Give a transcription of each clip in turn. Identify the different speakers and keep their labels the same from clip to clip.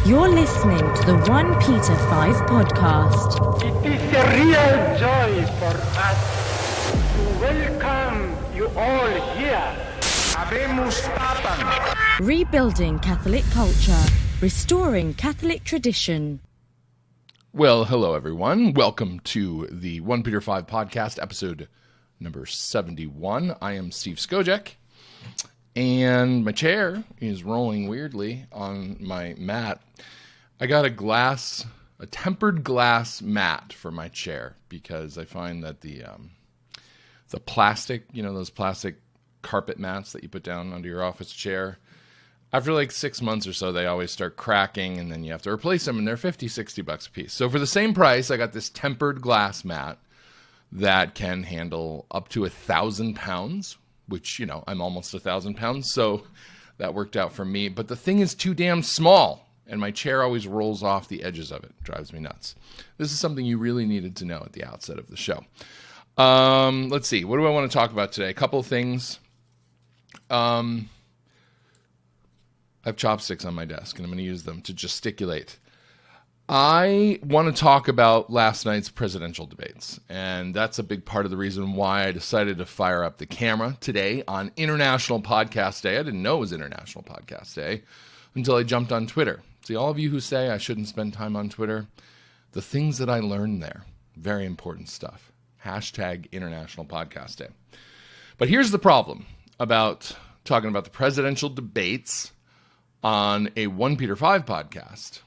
Speaker 1: You're listening to the OnePeterFive podcast.
Speaker 2: It is a real joy for us to welcome you all here. Habemus Papam.
Speaker 1: Rebuilding Catholic culture, restoring Catholic tradition.
Speaker 3: Well, hello everyone. Welcome to the OnePeterFive podcast, episode number 71. I am Steve Skojek, and my chair is rolling weirdly on my mat. I got a tempered glass mat for my chair because I find that the plastic, those plastic carpet mats that you put down under your office chair, after like 6 months or so, they always start cracking, and then you have to replace them, and they're $50-$60 a piece. So for the same price, I got this tempered glass mat that can handle up to 1,000 pounds, which, I'm almost 1,000 pounds, so that worked out for me. But the thing is too damn small, and my chair always rolls off the edges of it. It drives me nuts. This is something you really needed to know at the outset of the show. Let's see. What do I want to talk about today? A couple of things. I have chopsticks on my desk, and I'm going to use them to gesticulate. I want to talk about last night's presidential debates, and that's a big part of the reason why I decided to fire up the camera today on International Podcast Day. I didn't know it was International Podcast Day until I jumped on Twitter. See, all of you who say I shouldn't spend time on Twitter, the things that I learned there, very important stuff. Hashtag International Podcast Day. But here's the problem about talking about the presidential debates on a OnePeterFive podcast.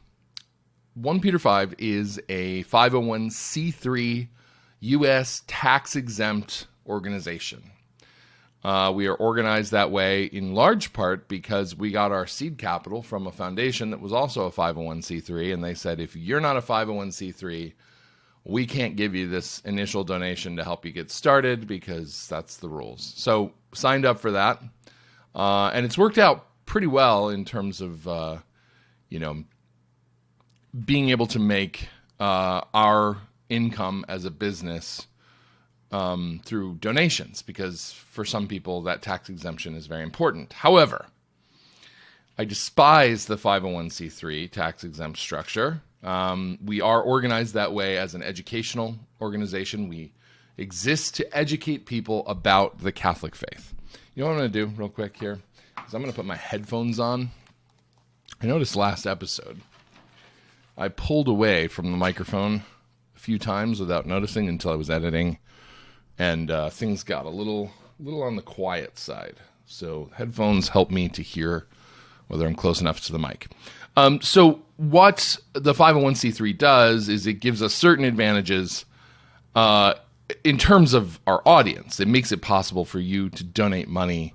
Speaker 3: OnePeterFive is a 501c3 U.S. tax-exempt organization. We are organized that way in large part because we got our seed capital from a foundation that was also a 501c3, and they said, if you're not a 501c3, we can't give you this initial donation to help you get started because that's the rules. So signed up for that, and it's worked out pretty well in terms of, being able to make our income as a business through donations, because for some people that tax exemption is very important. However, I despise the 501c3 tax exempt structure. We are organized that way as an educational organization. We exist to educate people about the Catholic faith. You know what I'm going to do real quick here? Is I'm going to put my headphones on. I noticed last episode I pulled away from the microphone a few times without noticing until I was editing, and things got a little on the quiet side. So headphones help me to hear whether I'm close enough to the mic. So what the 501c3 does is it gives us certain advantages in terms of our audience. It makes it possible for you to donate money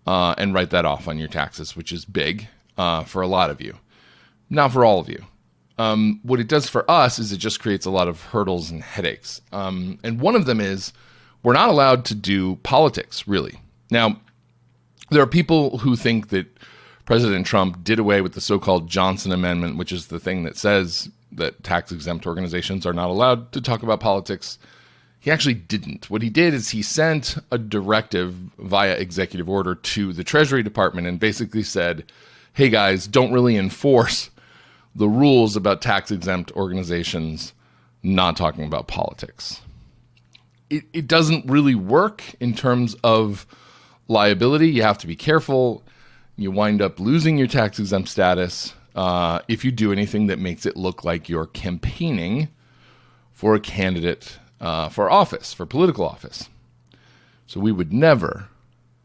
Speaker 3: and write that off on your taxes, which is big for a lot of you. Not for all of you. What it does for us is it just creates a lot of hurdles and headaches. And one of them is we're not allowed to do politics, really. Now, there are people who think that President Trump did away with the so-called Johnson Amendment, which is the thing that says that tax-exempt organizations are not allowed to talk about politics. He actually didn't. What he did is he sent a directive via executive order to the Treasury Department and basically said, hey guys, don't really enforce the rules about tax-exempt organizations not talking about politics. It doesn't really work in terms of liability. You have to be careful. You wind up losing your tax-exempt status if you do anything that makes it look like you're campaigning for a candidate for office, for political office. So we would never,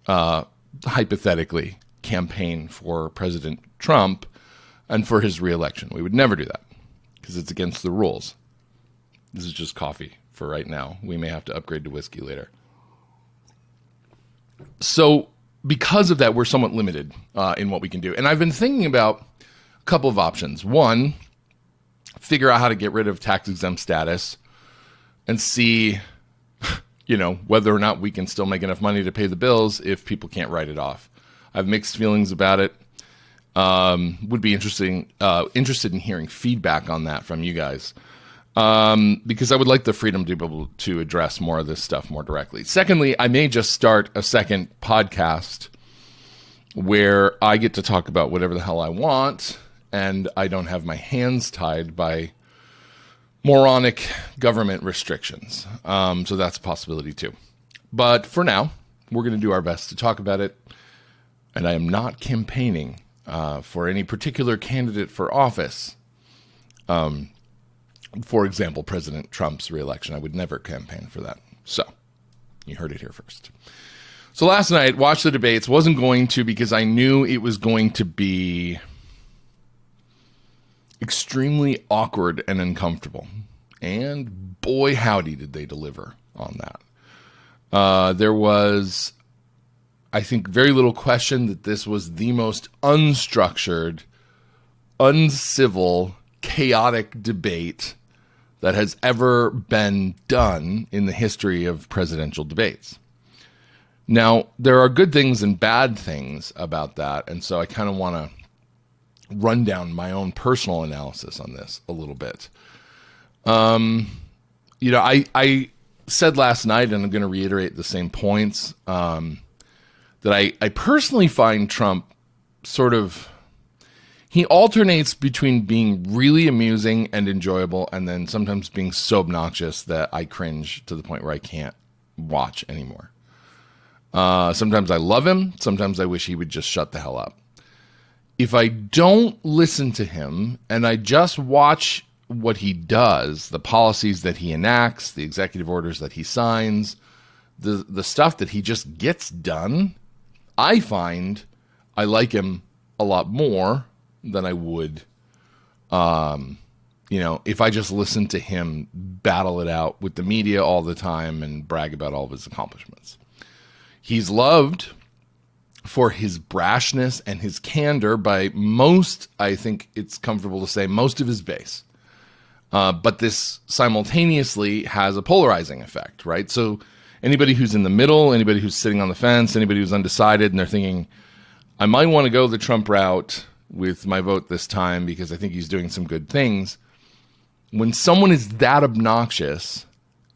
Speaker 3: hypothetically, campaign for President Trump and for his re-election. We would never do that because it's against the rules. This is just coffee for right now. We may have to upgrade to whiskey later. So because of that, we're somewhat limited in what we can do. And I've been thinking about a couple of options. One, figure out how to get rid of tax-exempt status and see, whether or not we can still make enough money to pay the bills if people can't write it off. I have mixed feelings about it. Would be interested in hearing feedback on that from you guys, because I would like the freedom to be able to address more of this stuff more directly. Secondly, I may just start a second podcast where I get to talk about whatever the hell I want, and I don't have my hands tied by moronic government restrictions. So that's a possibility too. But for now, we're going to do our best to talk about it. And I am not campaigning for any particular candidate for office. For example, President Trump's reelection. I would never campaign for that. So you heard it here first. So last night, watched the debates. Wasn't going to because I knew it was going to be extremely awkward and uncomfortable. And boy, howdy, did they deliver on that. There was, I think, very little question that this was the most unstructured, uncivil, chaotic debate that has ever been done in the history of presidential debates. Now, there are good things and bad things about that, and so I kind of want to run down my own personal analysis on this a little bit. I said last night, and I'm going to reiterate the same points, that I personally find Trump sort of, he alternates between being really amusing and enjoyable and then sometimes being so obnoxious that I cringe to the point where I can't watch anymore. Sometimes I love him. Sometimes I wish he would just shut the hell up. If I don't listen to him and I just watch what he does, the policies that he enacts, the executive orders that he signs, the stuff that he just gets done, I find I like him a lot more than I would, if I just listened to him battle it out with the media all the time and brag about all of his accomplishments. He's loved for his brashness and his candor by most, I think it's comfortable to say, most of his base. But this simultaneously has a polarizing effect, right? So anybody who's in the middle, anybody who's sitting on the fence, anybody who's undecided, and they're thinking, I might want to go the Trump route with my vote this time because I think he's doing some good things. When someone is that obnoxious,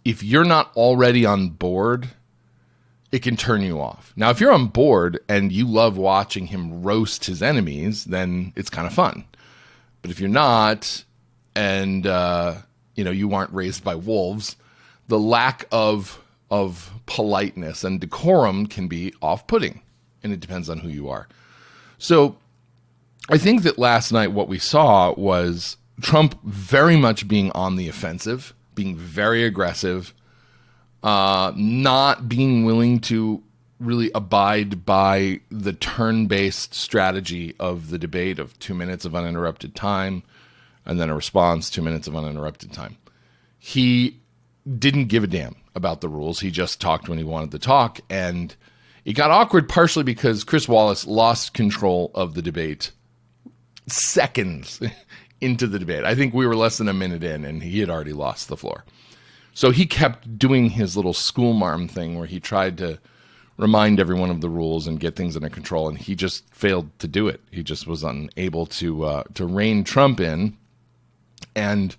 Speaker 3: if you're not already on board, it can turn you off. Now, if you're on board and you love watching him roast his enemies, then it's kind of fun. But if you're not, and you aren't raised by wolves, the lack of politeness and decorum can be off-putting, and it depends on who you are. So I think that last night what we saw was Trump very much being on the offensive, being very aggressive, not being willing to really abide by the turn-based strategy of the debate of 2 minutes of uninterrupted time and then a response, 2 minutes of uninterrupted time. He didn't give a damn about the rules. He just talked when he wanted to talk, and it got awkward partially because Chris Wallace lost control of the debate seconds into the debate. I think we were less than a minute in, and he had already lost the floor. So he kept doing his little schoolmarm thing where he tried to remind everyone of the rules and get things under control, and he just failed to do it. He just was unable to rein Trump in, and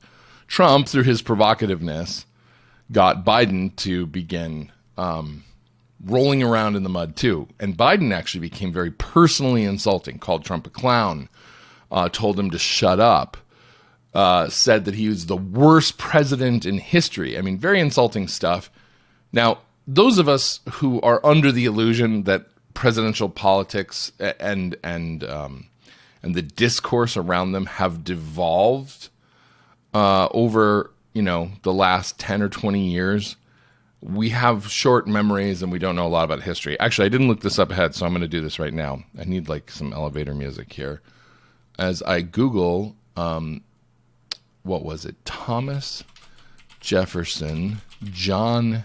Speaker 3: Trump, through his provocativeness, got Biden to begin rolling around in the mud too. And Biden actually became very personally insulting, called Trump a clown, told him to shut up, said that he was the worst president in history. I mean, very insulting stuff. Now, those of us who are under the illusion that presidential politics and the discourse around them have devolved over, the last 10 or 20 years, we have short memories and we don't know a lot about history. Actually, I didn't look this up ahead, so I'm going to do this right now. I need some elevator music here. As I Google, what was it? Thomas Jefferson, John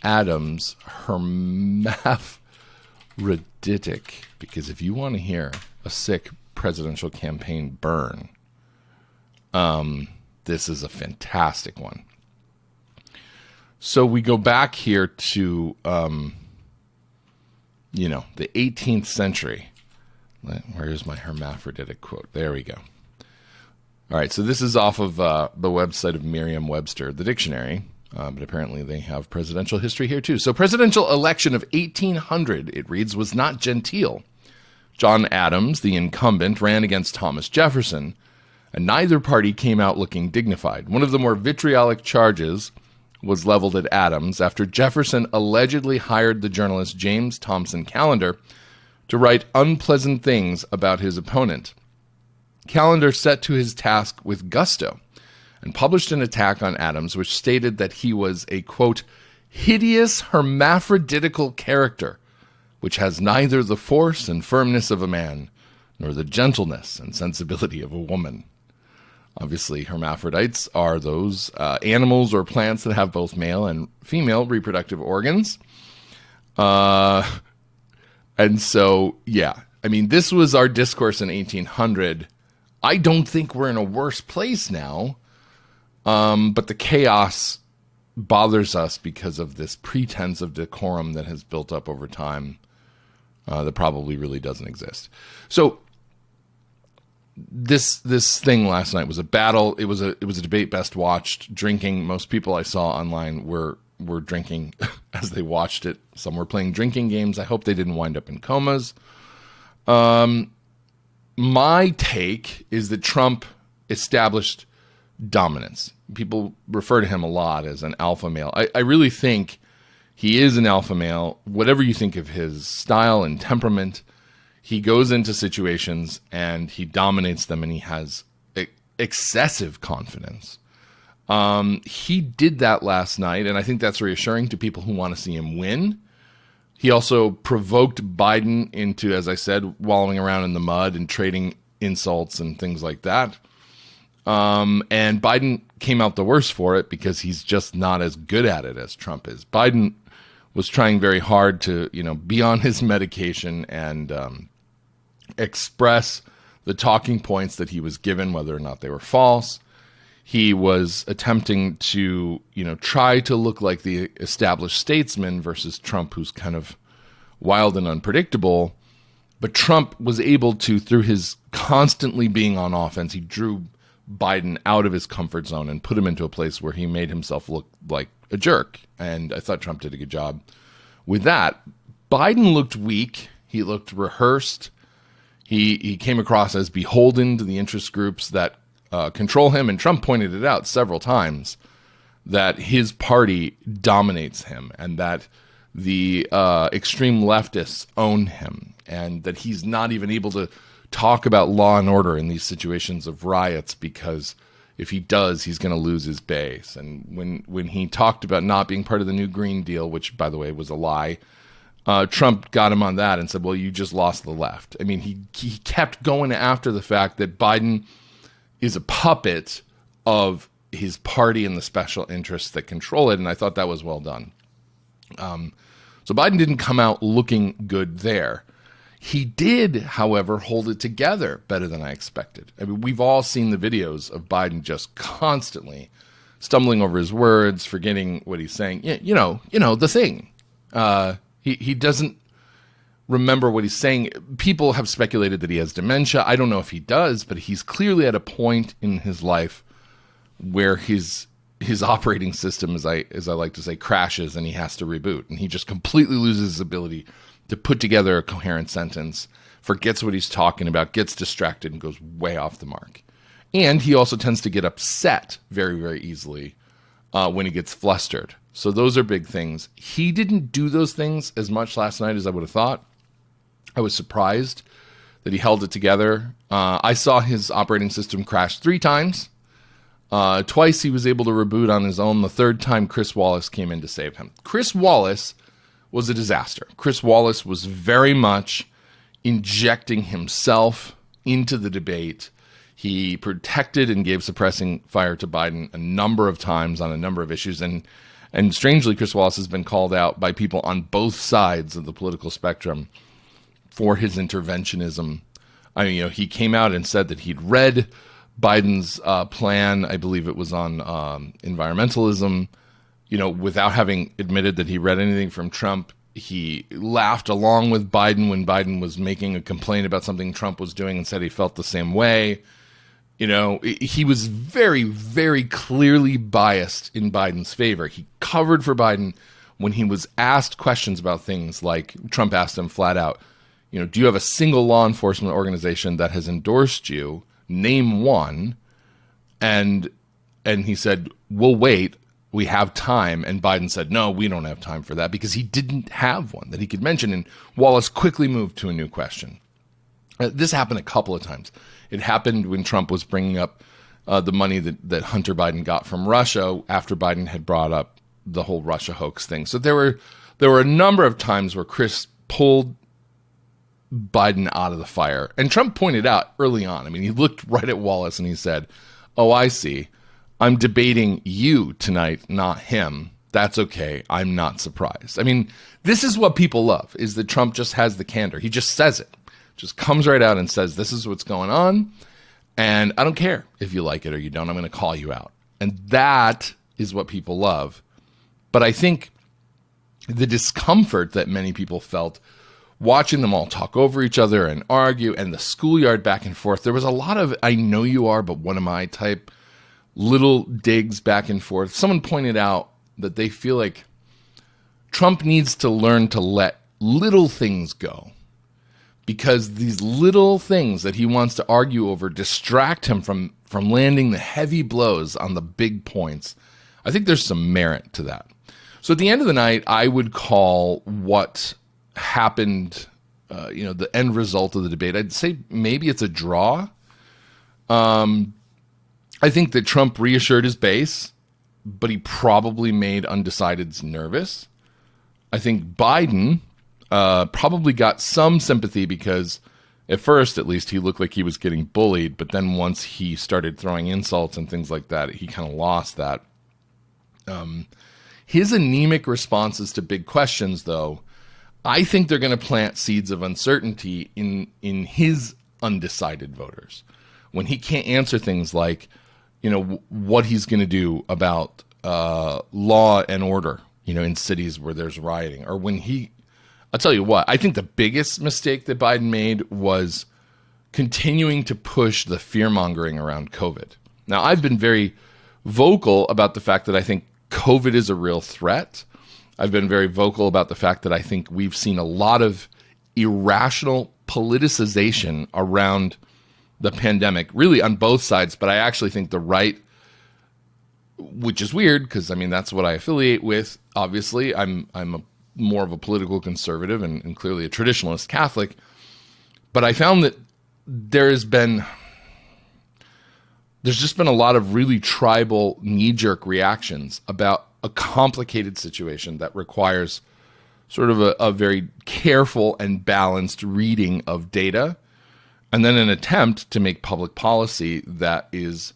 Speaker 3: Adams, hermaphroditic. Because if you want to hear a sick presidential campaign burn, this is a fantastic one. So we go back here to, the 18th century. Where is my hermaphroditic quote? There we go. All right, so this is off of the website of Merriam-Webster, the dictionary, but apparently they have presidential history here too. So presidential election of 1800, it reads, was not genteel, John Adams, the incumbent, ran against Thomas Jefferson, and neither party came out looking dignified. One of the more vitriolic charges was leveled at Adams after Jefferson allegedly hired the journalist James Thompson Callender to write unpleasant things about his opponent. Callender set to his task with gusto and published an attack on Adams which stated that he was a, quote, hideous hermaphroditical character, which has neither the force and firmness of a man, nor the gentleness and sensibility of a woman. Obviously, hermaphrodites are those animals or plants that have both male and female reproductive organs. And so, yeah, I mean, this was our discourse in 1800. I don't think we're in a worse place now, but the chaos bothers us because of this pretense of decorum that has built up over time. That probably really doesn't exist. So this thing last night was a battle. It was a debate best watched. Drinking. Most people I saw online were drinking as they watched it. Some were playing drinking games. I hope they didn't wind up in comas. My take is that Trump established dominance. People refer to him a lot as an alpha male. I really think he is an alpha male. Whatever you think of his style and temperament, he goes into situations and he dominates them, and he has excessive confidence. He did that last night, and I think that's reassuring to people who want to see him win. He also provoked Biden into, as I said, wallowing around in the mud and trading insults and things like that. And Biden came out the worse for it because he's just not as good at it as Trump is. Biden was trying very hard to, be on his medication and express the talking points that he was given, whether or not they were false. He was attempting to, try to look like the established statesman versus Trump, who's kind of wild and unpredictable. But Trump was able to, through his constantly being on offense, he drew Biden out of his comfort zone and put him into a place where he made himself look like a jerk. And I thought Trump did a good job with that. Biden looked weak. He looked rehearsed. He came across as beholden to the interest groups that control him. And Trump pointed it out several times that his party dominates him and that the extreme leftists own him and that he's not even able to talk about law and order in these situations of riots because if he does, he's going to lose his base. And when he talked about not being part of the new Green Deal, which, by the way, was a lie, Trump got him on that and said, well, you just lost the left. I mean, he kept going after the fact that Biden is a puppet of his party and the special interests that control it, and I thought that was well done. So Biden didn't come out looking good there. He did, however, hold it together better than I expected. I mean, we've all seen the videos of Biden just constantly stumbling over his words, forgetting what he's saying. The thing. He doesn't remember what he's saying. People have speculated that he has dementia. I don't know if he does, but he's clearly at a point in his life where his operating system, as I like to say, crashes and he has to reboot. And he just completely loses his ability to put together a coherent sentence, forgets what he's talking about, gets distracted, and goes way off the mark. And he also tends to get upset very, very easily when he gets flustered. So those are big things. He didn't do those things as much last night as I would have thought. I was surprised that he held it together. I saw his operating system crash 3 times. Twice he was able to reboot on his own. The third time, Chris Wallace came in to save him. Chris Wallace was a disaster. Chris Wallace was very much injecting himself into the debate. He protected and gave suppressing fire to Biden a number of times on a number of issues. And strangely, Chris Wallace has been called out by people on both sides of the political spectrum for his interventionism. I mean, he came out and said that he'd read Biden's plan. I believe it was on environmentalism. Without having admitted that he read anything from Trump. He laughed along with Biden when Biden was making a complaint about something Trump was doing and said he felt the same way. He was very, very clearly biased in Biden's favor. He covered for Biden when he was asked questions about things like Trump asked him flat out, do you have a single law enforcement organization that has endorsed you? Name one. And he said, we'll wait. We have time. And Biden said, no, we don't have time for that, because he didn't have one that he could mention. And Wallace quickly moved to a new question. This happened a couple of times. It happened when Trump was bringing up the money that Hunter Biden got from Russia after Biden had brought up the whole Russia hoax thing. So there were a number of times where Chris pulled Biden out of the fire. And Trump pointed out early on, I mean, he looked right at Wallace and he said, oh, I see. I'm debating you tonight, not him. That's okay. I'm not surprised. I mean, this is what people love, is that Trump just has the candor. He just says it. Just comes right out and says, this is what's going on. And I don't care if you like it or you don't. I'm going to call you out. And that is what people love. But I think the discomfort that many people felt watching them all talk over each other and argue, and the schoolyard back and forth, there was a lot of I know you are, but what am I type little digs back and forth. Someone pointed out that they feel like Trump needs to learn to let little things go, because these little things that he wants to argue over distract him from landing the heavy blows on the big points. I think there's some merit to that. So at the end of the night, I would call what happened, the end result of the debate, I'd say maybe it's a draw. I think that Trump reassured his base, but he probably made undecideds nervous. I think Biden probably got some sympathy, because at first, at least, he looked like he was getting bullied. But then once he started throwing insults and things like that, he kind of lost that. His anemic responses to big questions, though, I think they're going to plant seeds of uncertainty in his undecided voters. When he can't answer things like, what he's going to do about law and order, in cities where there's rioting, or when I'll tell you what, I think the biggest mistake that Biden made was continuing to push the fear-mongering around COVID. Now, I've been very vocal about the fact that I think COVID is a real threat. I've been very vocal about the fact that I think we've seen a lot of irrational politicization around the pandemic, really on both sides. But I actually think the right, which is weird because, that's what I affiliate with. Obviously, I'm more of a political conservative and clearly a traditionalist Catholic. But I found that there's just been a lot of really tribal knee-jerk reactions about a complicated situation that requires sort of a very careful and balanced reading of data, and then an attempt to make public policy that is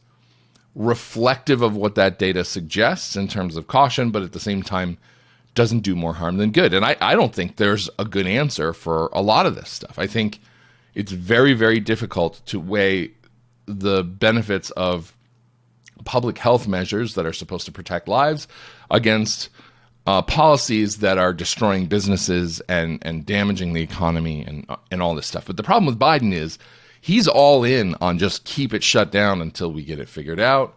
Speaker 3: reflective of what that data suggests in terms of caution, but at the same time doesn't do more harm than good. And I don't think there's a good answer for a lot of this stuff. I think it's very, very difficult to weigh the benefits of public health measures that are supposed to protect lives against policies that are destroying businesses and damaging the economy and all this stuff. But the problem with Biden is he's all in on just keep it shut down until we get it figured out.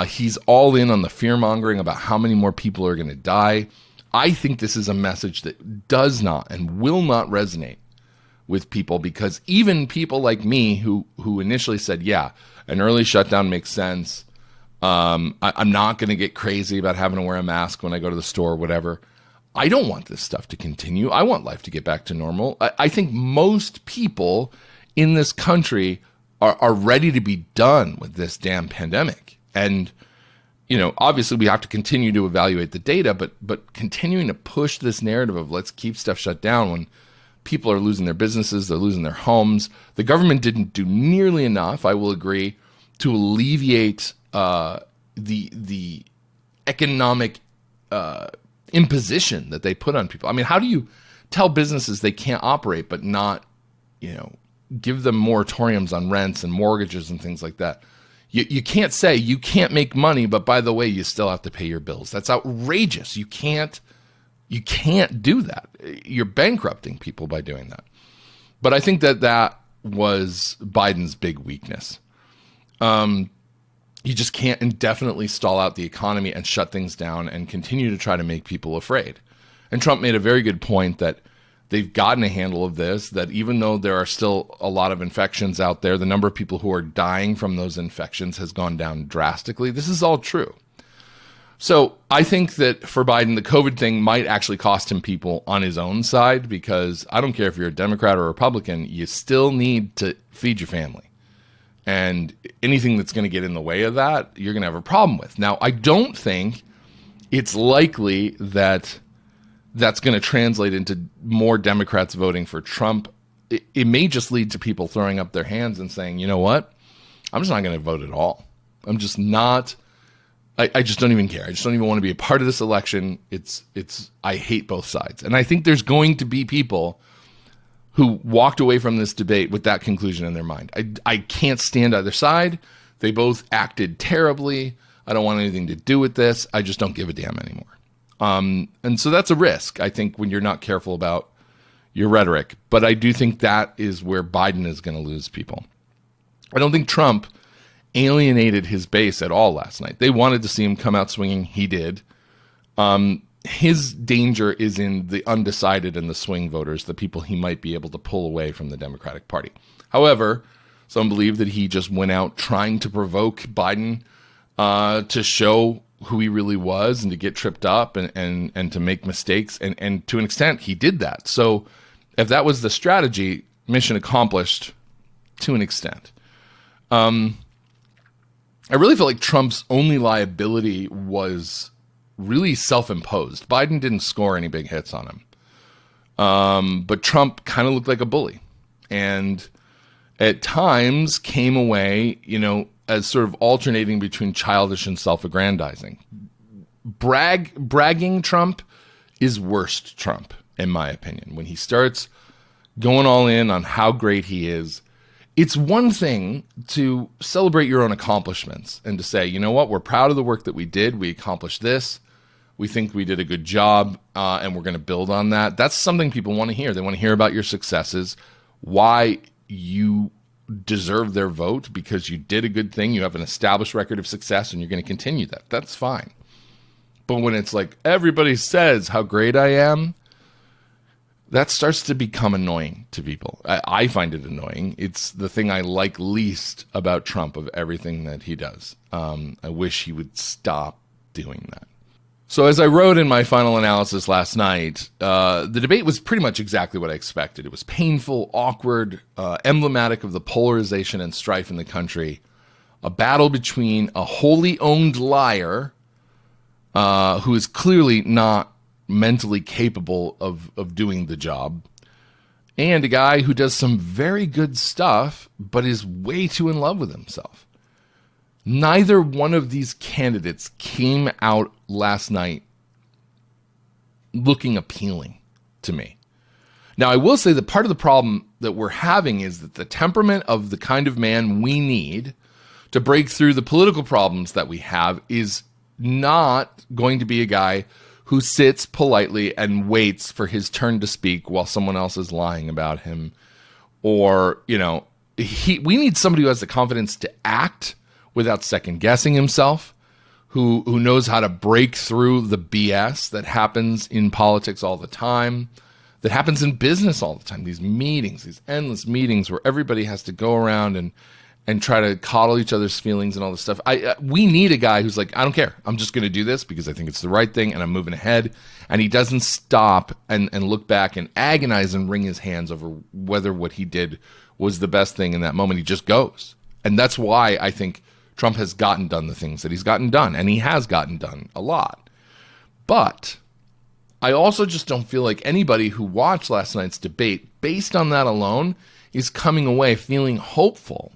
Speaker 3: He's all in on the fear-mongering about how many more people are going to die. I think this is a message that does not and will not resonate with people, because even people like me who initially said, yeah, an early shutdown makes sense. I'm not going to get crazy about having to wear a mask when I go to the store or whatever. I don't want this stuff to continue. I want life to get back to normal. I think most people in this country are ready to be done with this damn pandemic. And, obviously we have to continue to evaluate the data, but continuing to push this narrative of let's keep stuff shut down when people are losing their businesses, they're losing their homes. The government didn't do nearly enough, I will agree, to alleviate the economic imposition that they put on people. How do you tell businesses they can't operate but not, give them moratoriums on rents and mortgages and things like that? You can't say you can't make money, but by the way, you still have to pay your bills. That's outrageous. You can't do that. You're bankrupting people by doing that. But I think that was Biden's big weakness. You just can't indefinitely stall out the economy and shut things down and continue to try to make people afraid. And Trump made a very good point that they've gotten a handle of this, that even though there are still a lot of infections out there, the number of people who are dying from those infections has gone down drastically. This is all true. So I think that for Biden, the COVID thing might actually cost him people on his own side, because I don't care if you're a Democrat or a Republican, you still need to feed your family. And anything that's going to get in the way of that, you're going to have a problem with. Now, I don't think it's likely that that's going to translate into more Democrats voting for Trump. It may just lead to people throwing up their hands and saying, you know what? I'm just not going to vote at all. I'm just not. I just don't even care. I just don't even want to be a part of this election. I hate both sides. And I think there's going to be people who walked away from this debate with that conclusion in their mind. I can't stand either side. They both acted terribly. I don't want anything to do with this. I just don't give a damn anymore. And so that's a risk, I think, when you're not careful about your rhetoric. But I do think that is where Biden is going to lose people. I don't think Trump alienated his base at all last night. They wanted to see him come out swinging. He did. His danger is in the undecided and the swing voters, the people he might be able to pull away from the Democratic Party. However, some believe that he just went out trying to provoke Biden to show who he really was and to get tripped up and to make mistakes. And to an extent, he did that. So if that was the strategy, mission accomplished to an extent. I really feel like Trump's only liability was really self-imposed. Biden didn't score any big hits on him. But Trump kind of looked like a bully. And at times came away, as sort of alternating between childish and self-aggrandizing. Bragging Trump is worst Trump, in my opinion. When he starts going all in on how great he is, it's one thing to celebrate your own accomplishments and to say, you know what, we're proud of the work that we did. We accomplished this. We think we did a good job, and we're going to build on that. That's something people want to hear. They want to hear about your successes, why you deserve their vote, because you did a good thing. You have an established record of success, and you're going to continue that. That's fine. But when it's like, everybody says how great I am, that starts to become annoying to people. I find it annoying. It's the thing I like least about Trump of everything that he does. I wish he would stop doing that. So as I wrote in my final analysis last night, the debate was pretty much exactly what I expected. It was painful, awkward, emblematic of the polarization and strife in the country. A battle between a wholly owned liar who is clearly not mentally capable of doing the job, and a guy who does some very good stuff but is way too in love with himself. Neither one of these candidates came out last night looking appealing to me. Now, I will say that part of the problem that we're having is that the temperament of the kind of man we need to break through the political problems that we have is not going to be a guy who sits politely and waits for his turn to speak while someone else is lying about him. Or, we need somebody who has the confidence to act without second guessing himself, who knows how to break through the BS that happens in politics all the time, that happens in business all the time. These meetings, these endless meetings where everybody has to go around and try to coddle each other's feelings and all this stuff. We need a guy who's like, I don't care. I'm just going to do this because I think it's the right thing and I'm moving ahead. And he doesn't stop and look back and agonize and wring his hands over whether what he did was the best thing in that moment. He just goes. And that's why I think Trump has gotten done the things that he's gotten done. And he has gotten done a lot. But I also just don't feel like anybody who watched last night's debate, based on that alone, is coming away feeling hopeful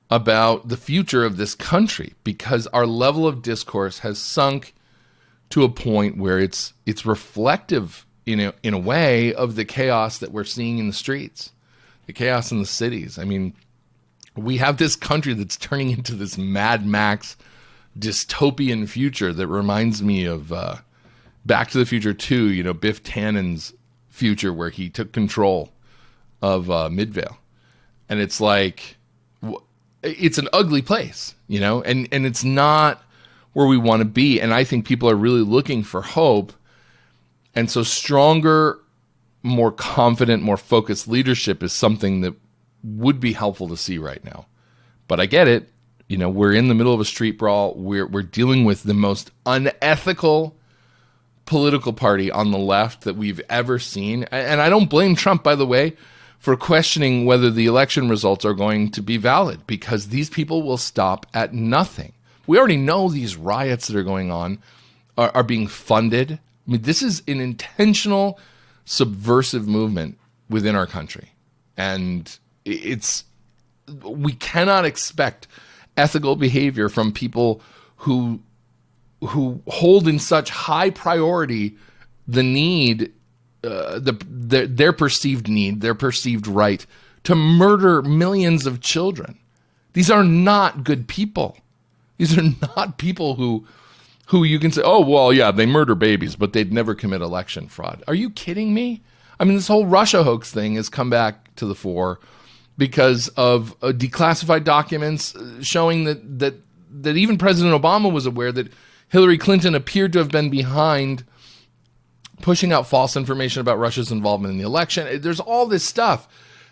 Speaker 3: about the future of this country, because our level of discourse has sunk to a point where it's reflective in a way of the chaos that we're seeing in the streets, the chaos in the cities. I mean, we have this country that's turning into this Mad Max dystopian future that reminds me of Back to the Future 2, Biff Tannen's future where he took control of Midvale. And it's like, it's an ugly place, and it's not where we want to be. And I think people are really looking for hope. And so stronger more confident, more focused leadership is something that would be helpful to see right now. But I get it. We're in the middle of a street brawl. We're dealing with the most unethical political party on the left that we've ever seen. And I don't blame Trump, by the way, for questioning whether the election results are going to be valid, because these people will stop at nothing. We already know these riots that are going on are being funded. I mean, this is an intentional subversive movement within our country. And we cannot expect ethical behavior from people who hold in such high priority the need, their perceived need, their perceived right to murder millions of children. These are not good people. These are not people who you can say, oh, well, yeah, they murder babies, but they'd never commit election fraud. Are you kidding me? I mean, this whole Russia hoax thing has come back to the fore because of declassified documents showing that even President Obama was aware that Hillary Clinton appeared to have been behind pushing out false information about Russia's involvement in the election. There's all this stuff.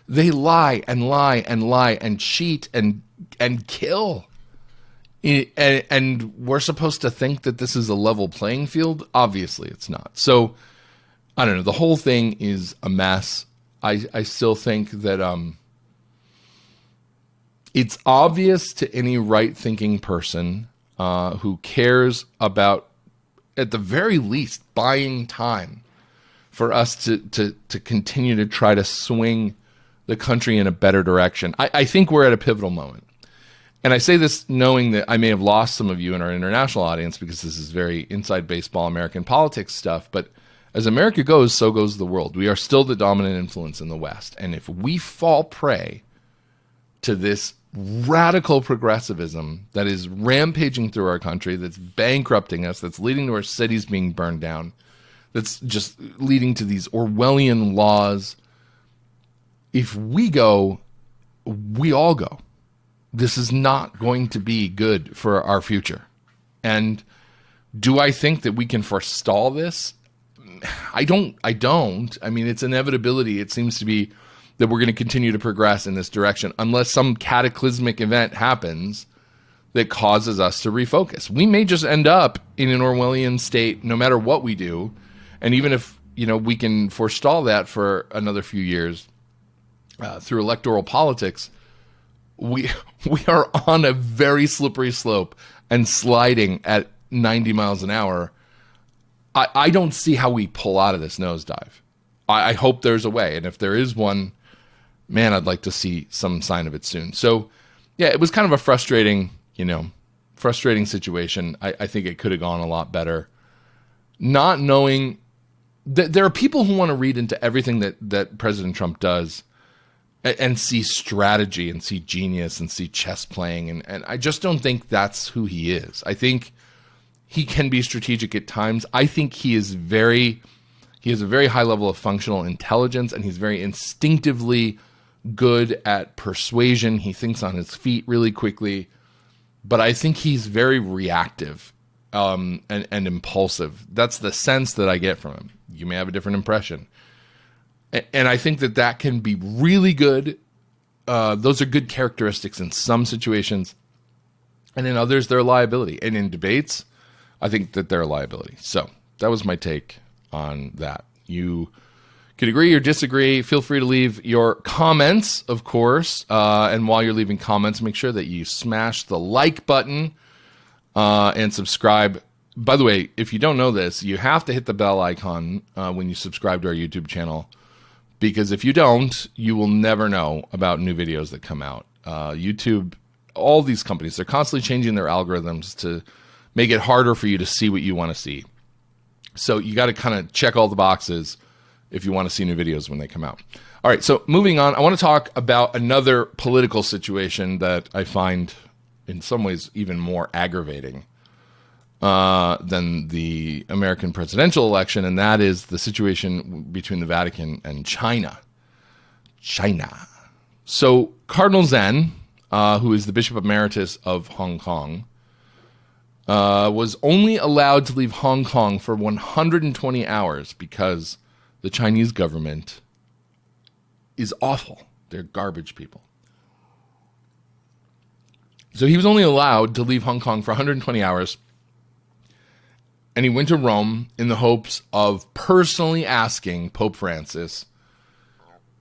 Speaker 3: They lie and lie and lie and cheat and kill. And we're supposed to think that this is a level playing field? Obviously, it's not. So, I don't know. The whole thing is a mess. I still think that it's obvious to any right-thinking person who cares about, at the very least, buying time for us to continue to try to swing the country in a better direction. I think we're at a pivotal moment. And I say this knowing that I may have lost some of you in our international audience because this is very inside baseball American politics stuff. But as America goes, so goes the world. We are still the dominant influence in the West. And if we fall prey to this radical progressivism that is rampaging through our country, that's bankrupting us, that's leading to our cities being burned down, that's just leading to these Orwellian laws, if we go, we all go. This is not going to be good for our future. And do I think that we can forestall this? I don't. I mean, it's inevitability. It seems to be that we're going to continue to progress in this direction unless some cataclysmic event happens that causes us to refocus. We may just end up in an Orwellian state no matter what we do. And even if, we can forestall that for another few years through electoral politics, we are on a very slippery slope and sliding at 90 miles an hour. I don't see how we pull out of this nosedive. I hope there's a way. And if there is one, man, I'd like to see some sign of it soon. So, yeah, it was kind of a frustrating situation. I think it could have gone a lot better. Not knowing that there are people who want to read into everything that President Trump does and see strategy and see genius and see chess playing. And I just don't think that's who he is. I think he can be strategic at times. I think he has a very high level of functional intelligence, and he's very instinctively good at persuasion. He thinks on his feet really quickly. But I think he's very reactive and impulsive. That's the sense that I get from him. You may have a different impression. And I think that can be really good. Those are good characteristics in some situations. And in others, they're a liability. And in debates, I think that they're a liability. So that was my take on that. You could agree or disagree. Feel free to leave your comments, of course. And while you're leaving comments, make sure that you smash the like button and subscribe. By the way, if you don't know this, you have to hit the bell icon when you subscribe to our YouTube channel. Because if you don't, you will never know about new videos that come out. YouTube, all these companies, they're constantly changing their algorithms to make it harder for you to see what you want to see. So you got to kind of check all the boxes if you want to see new videos when they come out. All right, so moving on, I want to talk about another political situation that I find in some ways even more aggravating than the American presidential election, and that is the situation between the Vatican and China. So Cardinal Zen, who is the Bishop Emeritus of Hong Kong, was only allowed to leave Hong Kong for 120 hours because the Chinese government is awful. They're garbage people. So he was only allowed to leave Hong Kong for 120 hours. And he went to Rome in the hopes of personally asking Pope Francis,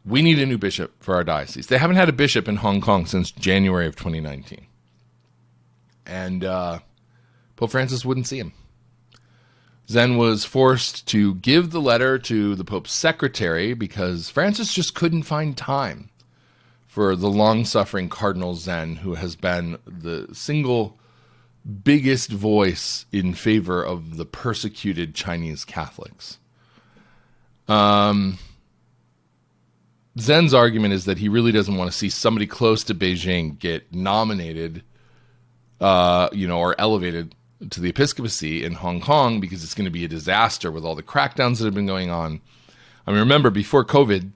Speaker 3: we need a new bishop for our diocese. They haven't had a bishop in Hong Kong since January of 2019. And Pope Francis wouldn't see him. Zen was forced to give the letter to the Pope's secretary because Francis just couldn't find time for the long-suffering Cardinal Zen, who has been the single biggest voice in favor of the persecuted Chinese Catholics. Zen's argument is that he really doesn't want to see somebody close to Beijing get nominated, or elevated to the episcopacy in Hong Kong because it's going to be a disaster with all the crackdowns that have been going on. I mean, remember, before COVID,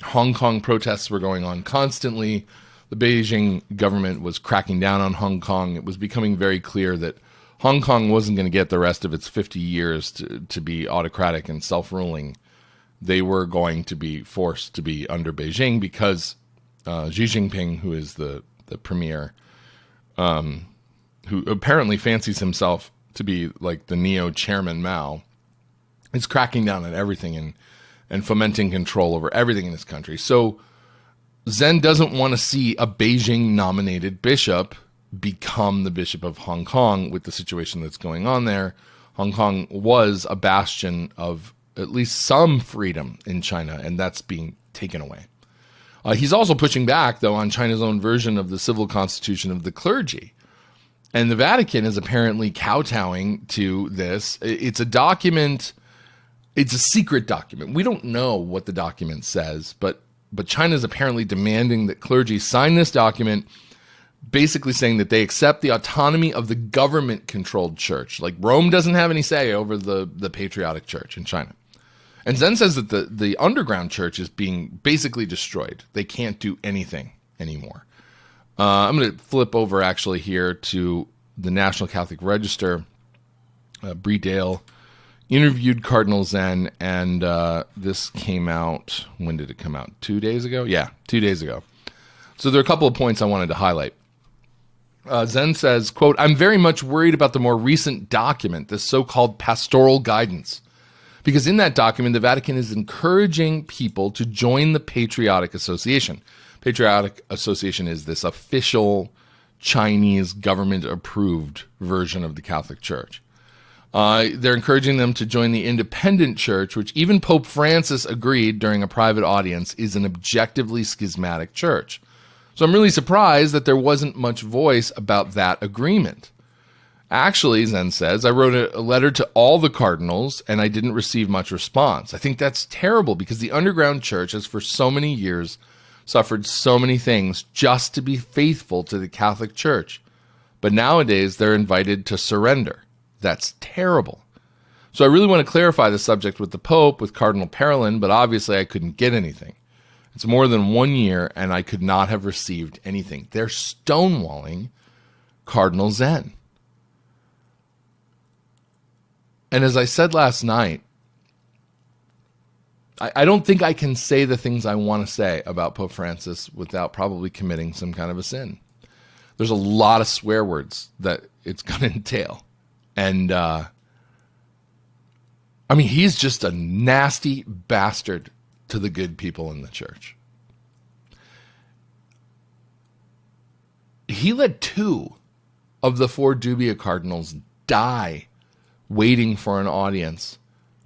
Speaker 3: Hong Kong protests were going on constantly. The Beijing government was cracking down on Hong Kong. It was becoming very clear that Hong Kong wasn't going to get the rest of its 50 years to be autocratic and self-ruling. They were going to be forced to be under Beijing because Xi Jinping, who is the premier, who apparently fancies himself to be like the neo-chairman Mao, is cracking down on everything and fomenting control over everything in this country. So Zen doesn't want to see a Beijing-nominated bishop become the Bishop of Hong Kong with the situation that's going on there. Hong Kong was a bastion of at least some freedom in China, and that's being taken away. He's also pushing back, though, on China's own version of the civil constitution of the clergy. And the Vatican is apparently kowtowing to this. It's a document. It's a secret document. We don't know what the document says, but China is apparently demanding that clergy sign this document, basically saying that they accept the autonomy of the government-controlled church. Like Rome doesn't have any say over the patriotic church in China. And Zen says that the underground church is being basically destroyed. They can't do anything anymore. I'm going to flip over actually here to the National Catholic Register. Bree Dale interviewed Cardinal Zen, and this came out, when did it come out? 2 days ago? Yeah, 2 days ago. So there are a couple of points I wanted to highlight. Zen says, quote, "I'm very much worried about the more recent document, this so-called pastoral guidance, because in that document, the Vatican is encouraging people to join the Patriotic Association. Patriotic Association is this official Chinese government-approved version of the Catholic Church. They're encouraging them to join the independent church, which even Pope Francis agreed during a private audience is an objectively schismatic church. So I'm really surprised that there wasn't much voice about that agreement. Actually," Zen says, "I wrote a letter to all the cardinals and I didn't receive much response. I think that's terrible because the underground church has for so many years suffered so many things just to be faithful to the Catholic Church. But nowadays they're invited to surrender. That's terrible. So I really want to clarify the subject with the Pope, with Cardinal Parolin, but obviously I couldn't get anything. It's more than 1 year and I could not have received anything." They're stonewalling Cardinal Zen. And as I said last night, I don't think I can say the things I want to say about Pope Francis without probably committing some kind of a sin. There's a lot of swear words that it's going to entail. And, he's just a nasty bastard to the good people in the church. He let 2 of the 4 dubia cardinals die waiting for an audience,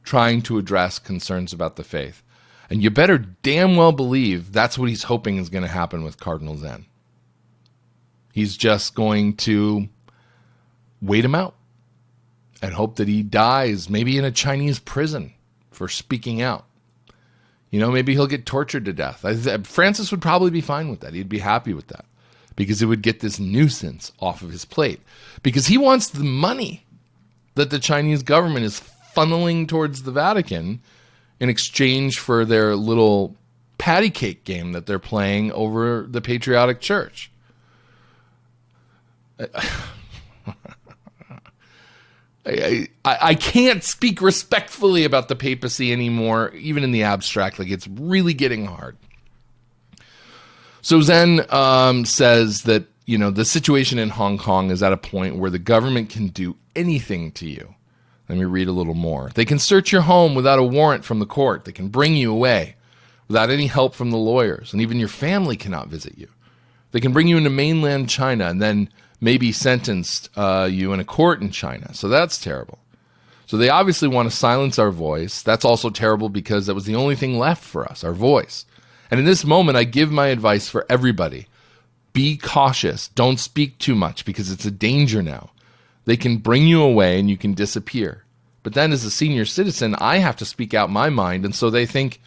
Speaker 3: trying to address concerns about the faith. And you better damn well believe that's what he's hoping is going to happen with Cardinal Zen. He's just going to wait him out and hope that he dies, maybe in a Chinese prison for speaking out. Maybe he'll get tortured to death. Francis would probably be fine with that. He'd be happy with that because it would get this nuisance off of his plate, because he wants the money that the Chinese government is funneling towards the Vatican in exchange for their little patty cake game that they're playing over the patriotic church. I can't speak respectfully about the papacy anymore, even in the abstract. Like, it's really getting hard. So Zen says that, the situation in Hong Kong is at a point where the government can do anything to you. Let me read a little more. They can search your home without a warrant from the court. They can bring you away without any help from the lawyers, and even your family cannot visit you. They can bring you into mainland China and then maybe sentence you in a court in China. So that's terrible. So they obviously want to silence our voice. That's also terrible because that was the only thing left for us, our voice. And in this moment, I give my advice for everybody. Be cautious. Don't speak too much because it's a danger now. They can bring you away and you can disappear. But then as a senior citizen, I have to speak out my mind. And so they think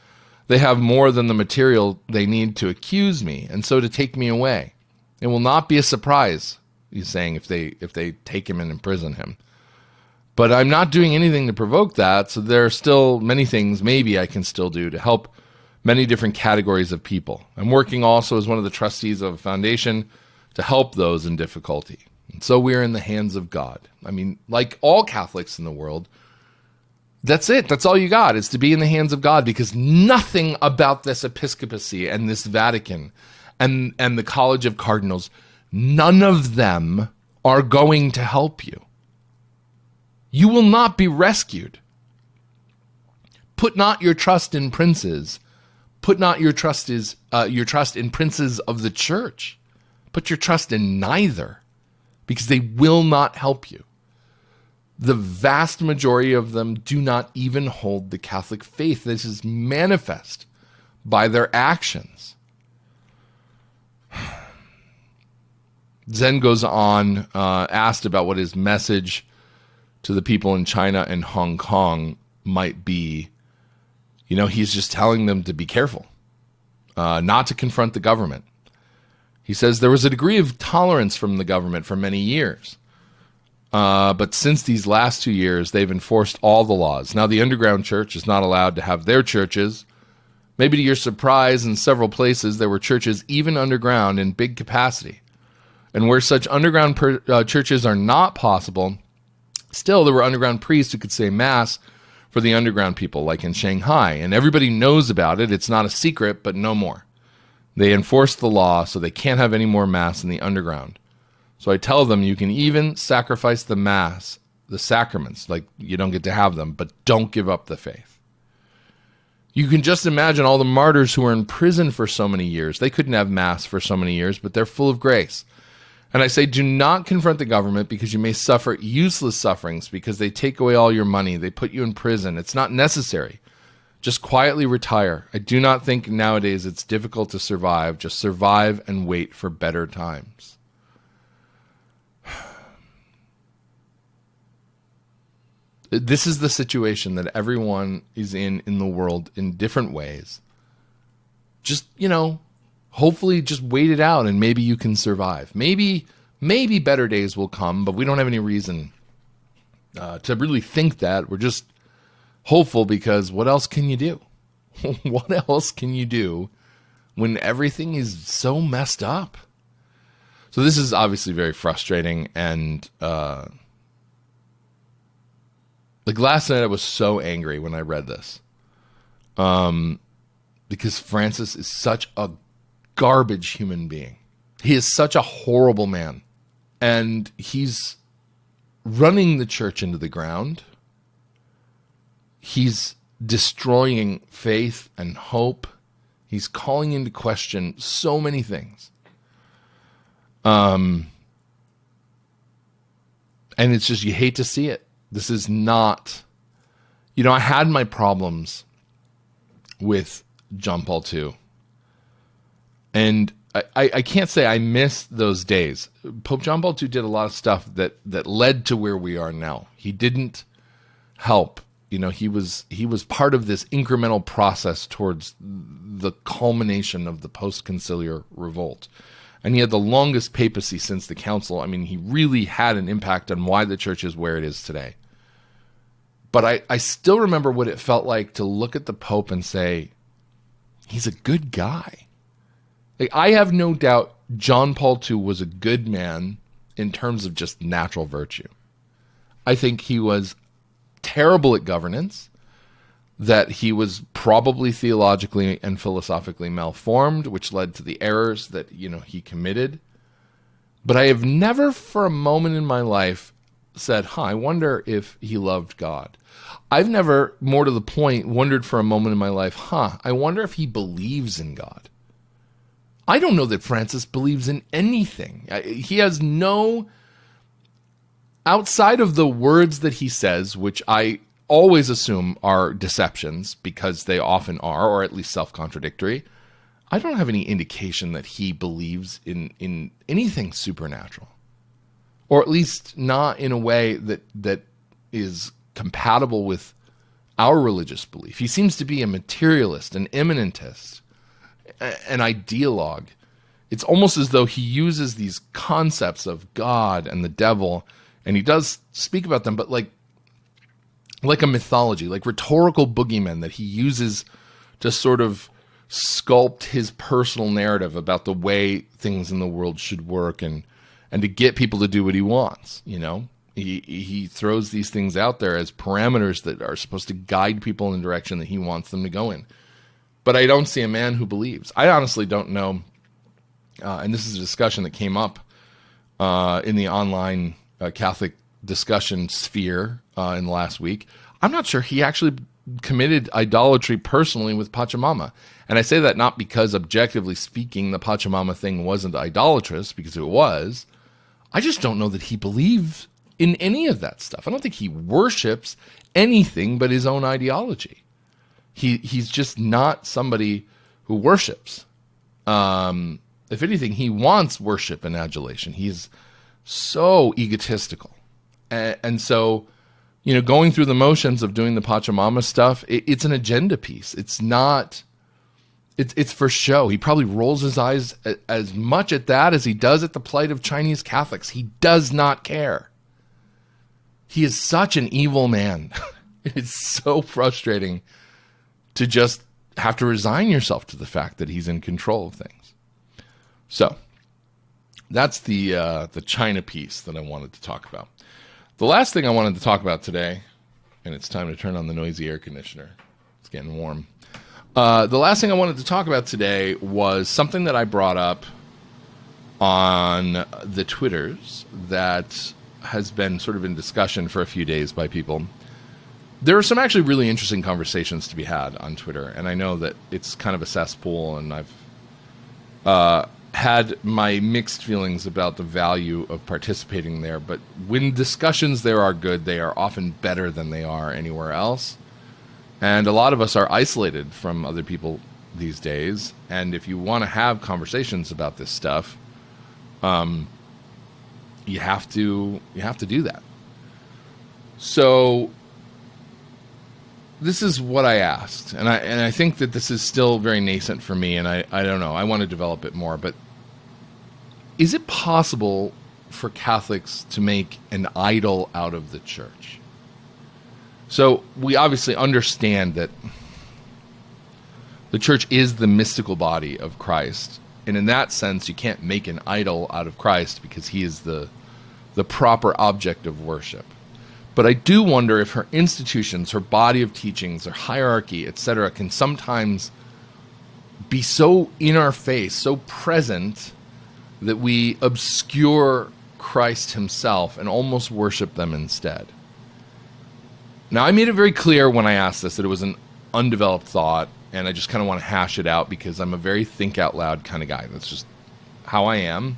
Speaker 3: they have more than the material they need to accuse me. And so to take me away. It will not be a surprise, he's saying, if they take him and imprison him. But I'm not doing anything to provoke that. So there are still many things maybe I can still do to help many different categories of people. I'm working also as one of the trustees of a foundation to help those in difficulty. And so we're in the hands of God. I mean, like all Catholics in the world, that's it. That's all you got, is to be in the hands of God, because nothing about this episcopacy and this Vatican and the College of Cardinals, none of them are going to help you. You will not be rescued. Put not your trust in princes. Put not your trust in princes of the church. Put your trust in neither, because they will not help you. The vast majority of them do not even hold the Catholic faith. This is manifest by their actions. Zen goes on, asked about what his message to the people in China and Hong Kong might be. He's just telling them to be careful, not to confront the government. He says there was a degree of tolerance from the government for many years. But since these last 2 years, they've enforced all the laws. Now the underground church is not allowed to have their churches. Maybe to your surprise, in several places, there were churches even underground in big capacity. And where such underground churches are not possible, still there were underground priests who could say Mass for the underground people, like in Shanghai. And everybody knows about it. It's not a secret, but no more. They enforced the law, so they can't have any more Mass in the underground. So I tell them you can even sacrifice the Mass, the sacraments, like you don't get to have them, but don't give up the faith. You can just imagine all the martyrs who were in prison for so many years. They couldn't have Mass for so many years, but they're full of grace. And I say, do not confront the government, because you may suffer useless sufferings because they take away all your money. They put you in prison. It's not necessary. Just quietly retire. I do not think nowadays it's difficult to survive. Just survive and wait for better times. This is the situation that everyone is in the world in different ways. Just, hopefully just wait it out and maybe you can survive. Maybe better days will come, but we don't have any reason to really think that. We're just hopeful, because what else can you do? What else can you do when everything is so messed up? So this is obviously very frustrating, and last night I was so angry when I read this, because Francis is such a garbage human being. He is such a horrible man, and he's running the church into the ground. He's destroying faith and hope. He's calling into question so many things. And it's just, you hate to see it. This is not, I had my problems with John Paul II. And I can't say I miss those days. Pope John Paul II did a lot of stuff that led to where we are now. He didn't help. He was part of this incremental process towards the culmination of the post-conciliar revolt. And he had the longest papacy since the council. I mean, he really had an impact on why the church is where it is today. But I still remember what it felt like to look at the Pope and say, he's a good guy. I have no doubt John Paul II was a good man in terms of just natural virtue. I think he was terrible at governance, that he was probably theologically and philosophically malformed, which led to the errors that, he committed. But I have never for a moment in my life said, I wonder if he loved God. I've never, more to the point, wondered for a moment in my life, I wonder if he believes in God. I don't know that Francis believes in anything. He has no, outside of the words that he says, which I always assume are deceptions because they often are, or at least self-contradictory, I don't have any indication that he believes in anything supernatural, or at least not in a way that is compatible with our religious belief. He seems to be a materialist, an immanentist, an ideologue. It's almost as though he uses these concepts of God and the devil, and he does speak about them, but like a mythology, like rhetorical boogeymen that he uses to sort of sculpt his personal narrative about the way things in the world should work and to get people to do what he wants. He throws these things out there as parameters that are supposed to guide people in the direction that he wants them to go in. But I don't see a man who believes. I honestly don't know, and this is a discussion that came up in the online Catholic discussion sphere in the last week. I'm not sure he actually committed idolatry personally with Pachamama. And I say that not because, objectively speaking, the Pachamama thing wasn't idolatrous, because it was. I just don't know that he believes in any of that stuff. I don't think he worships anything but his own ideology. He's just not somebody who worships. If anything, he wants worship and adulation. He's so egotistical. And so, going through the motions of doing the Pachamama stuff, it's an agenda piece. It's not, it's for show. He probably rolls his eyes as much at that as he does at the plight of Chinese Catholics. He does not care. He is such an evil man. It's so frustrating to just have to resign yourself to the fact that he's in control of things. So that's the China piece that I wanted to talk about. The last thing I wanted to talk about today, and it's time to turn on the noisy air conditioner. It's getting warm. The last thing I wanted to talk about today was something that I brought up on the Twitters that has been sort of in discussion for a few days by people. There are some actually really interesting conversations to be had on Twitter, and I know that it's kind of a cesspool, and I've had my mixed feelings about the value of participating there, but when discussions there are good, they are often better than they are anywhere else. And a lot of us are isolated from other people these days, and if you want to have conversations about this stuff, you have to do that. So this is what I asked, and I think that this is still very nascent for me, and I don't know, I want to develop it more, but is it possible for Catholics to make an idol out of the church? So we obviously understand that the church is the mystical body of Christ, and in that sense, you can't make an idol out of Christ because he is the proper object of worship. But I do wonder if her institutions, her body of teachings, her hierarchy, etc., can sometimes be so in our face, so present, that we obscure Christ himself and almost worship them instead. Now, I made it very clear when I asked this that it was an undeveloped thought, and I just kind of want to hash it out because I'm a very think out loud kind of guy. That's just how I am.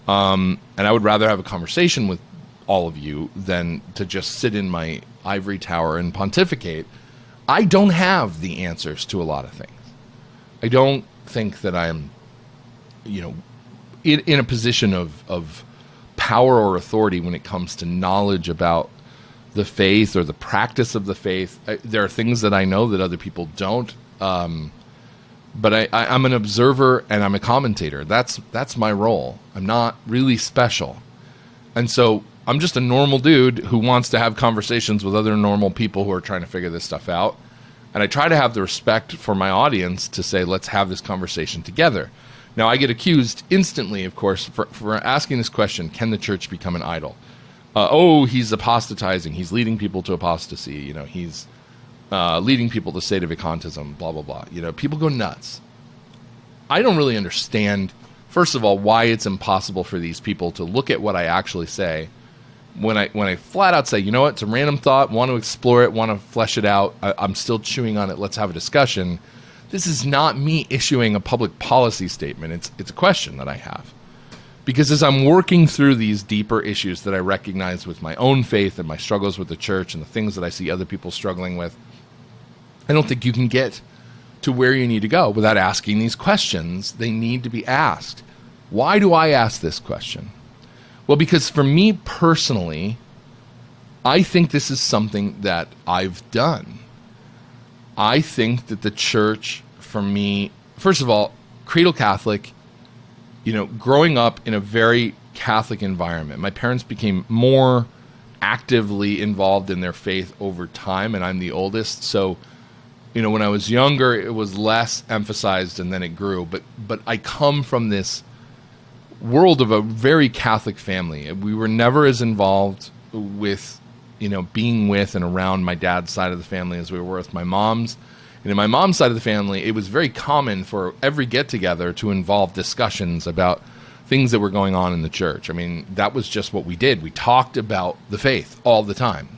Speaker 3: And I would rather have a conversation with all of you than to just sit in my ivory tower and pontificate. I don't have the answers to a lot of things. I don't think that I'm, in a position of power or authority when it comes to knowledge about the faith or the practice of the faith. There are things that I know that other people don't. But I'm an observer and I'm a commentator. That's my role. I'm not really special. And so I'm just a normal dude who wants to have conversations with other normal people who are trying to figure this stuff out. And I try to have the respect for my audience to say, let's have this conversation together. Now, I get accused instantly, of course, for asking this question, can the church become an idol? he's apostatizing. He's leading people to apostasy. You know, he's leading people to sedevacantism, blah, blah, blah. You know, people go nuts. I don't really understand, first of all, why it's impossible for these people to look at what I actually say when I flat out say, you know what, it's a random thought, want to explore it, want to flesh it out, I'm still chewing on it, let's have a discussion. This is not me issuing a public policy statement. It's a question that I have. Because as I'm working through these deeper issues that I recognize with my own faith and my struggles with the church and the things that I see other people struggling with, I don't think you can get to where you need to go without asking these questions. They need to be asked. Why do I ask this question? Well, because for me personally, I think this is something that I've done. I think that the church, for me, first of all, cradle Catholic, you know, growing up in a very Catholic environment, my parents became more actively involved in their faith over time, and I'm the oldest. So, you know, when I was younger, it was less emphasized and then it grew. But I come from this world of a very Catholic family. We were never as involved with, you know, being with and around my dad's side of the family as we were with my mom's. And in my mom's side of the family, it was very common for every get-together to involve discussions about things that were going on in the church. I mean, that was just what we did. We talked about the faith all the time.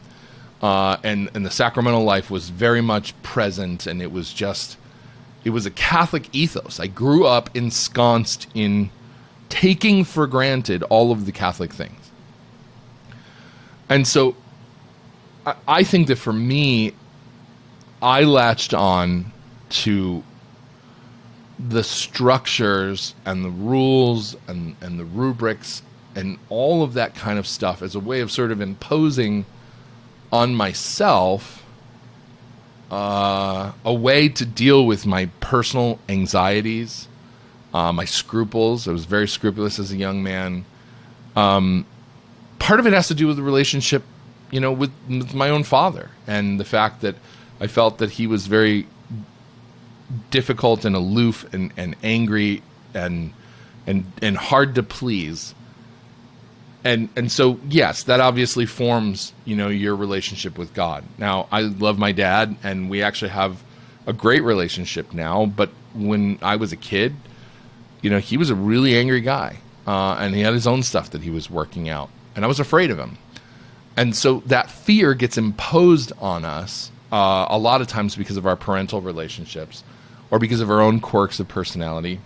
Speaker 3: And the sacramental life was very much present, and it was a Catholic ethos. I grew up ensconced in taking for granted all of the Catholic things. And so I think that for me, I latched on to the structures and the rules and the rubrics and all of that kind of stuff as a way of sort of imposing on myself a way to deal with my personal anxieties, my scruples. I was very scrupulous as a young man. Part of it has to do with the relationship, you know, with my own father, and the fact that I felt that he was very difficult and aloof and angry and hard to please. And so, yes, that obviously forms, you know, your relationship with God. Now, I love my dad, and we actually have a great relationship now. But when I was a kid, you know, he was a really angry guy, and he had his own stuff that he was working out, and I was afraid of him. And so that fear gets imposed on us a lot of times because of our parental relationships or because of our own quirks of personality.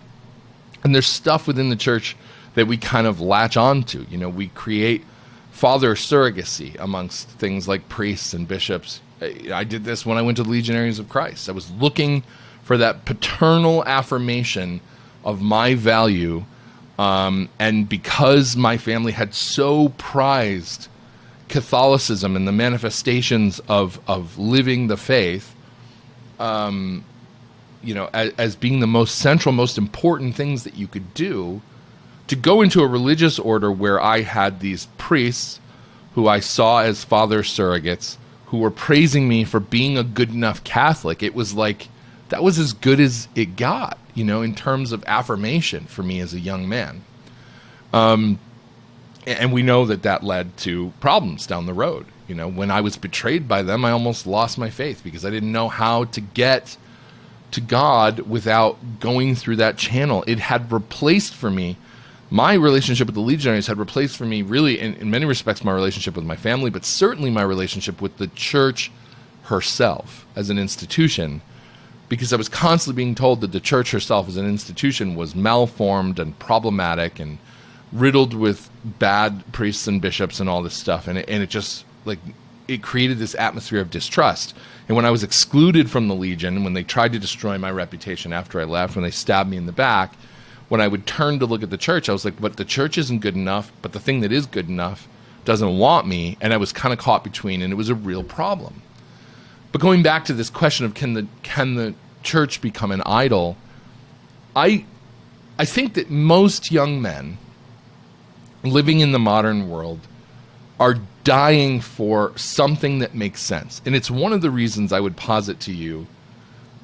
Speaker 3: And there's stuff within the church that we kind of latch on to. You know, we create father surrogacy amongst things like priests and bishops. I did this when I went to the Legionaries of Christ. I was looking for that paternal affirmation of my value. And because my family had so prized Catholicism and the manifestations of living the faith, you know, as being the most central, most important things that you could do, to go into a religious order where I had these priests who I saw as father surrogates who were praising me for being a good enough Catholic, it was like that was as good as it got, you know, in terms of affirmation for me as a young man. And we know that led to problems down the road. You know, when I was betrayed by them, I almost lost my faith because I didn't know how to get to God without going through that channel. It had replaced for me, my relationship with the Legionaries had replaced for me really in many respects my relationship with my family, but certainly my relationship with the church herself as an institution, because I was constantly being told that the church herself as an institution was malformed and problematic and riddled with bad priests and bishops and all this stuff. And it just, like, it created this atmosphere of distrust. And when I was excluded from the Legion, when they tried to destroy my reputation after I left, when they stabbed me in the back, when I would turn to look at the church, I was like, but the church isn't good enough, but the thing that is good enough doesn't want me. And I was kind of caught between, and it was a real problem. But going back to this question of can the church become an idol, I think that most young men living in the modern world are dying for something that makes sense. And it's one of the reasons I would posit to you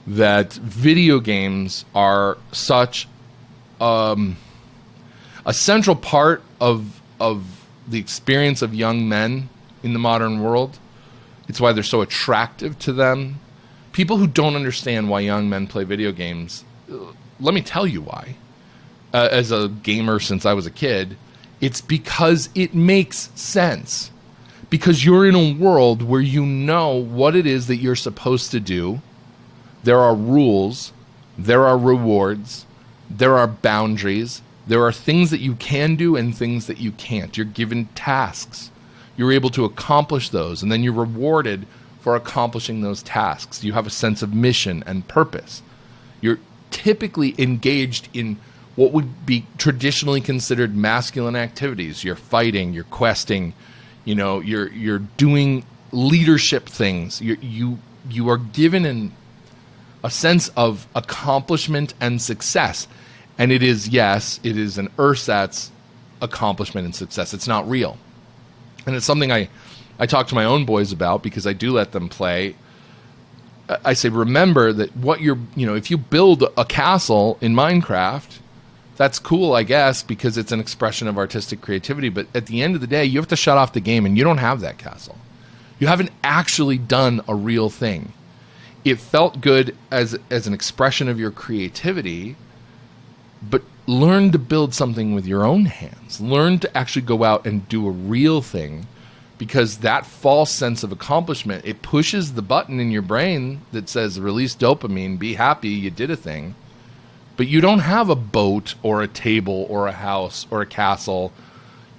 Speaker 3: that video games are such a central part of the experience of young men in the modern world. It's why they're so attractive to them. People who don't understand why young men play video games, let me tell you why. As a gamer since I was a kid, it's because it makes sense. Because you're in a world where you know what it is that you're supposed to do. There are rules, there are rewards, there are boundaries, there are things that you can do and things that you can't. You're given tasks. You're able to accomplish those, and then you're rewarded for accomplishing those tasks. You have a sense of mission and purpose. You're typically engaged in what would be traditionally considered masculine activities. You're fighting, you're questing, you're doing leadership things. You are given a sense of accomplishment and success. And it is an ersatz accomplishment and success. It's not real. And it's something I talk to my own boys about because I do let them play. I say, remember that if you build a castle in Minecraft, that's cool, I guess, because it's an expression of artistic creativity. But at the end of the day, you have to shut off the game and you don't have that castle. You haven't actually done a real thing. It felt good as an expression of your creativity, but learn to build something with your own hands. Learn to actually go out and do a real thing, because that false sense of accomplishment, it pushes the button in your brain that says release dopamine, be happy, you did a thing. But you don't have a boat or a table or a house or a castle,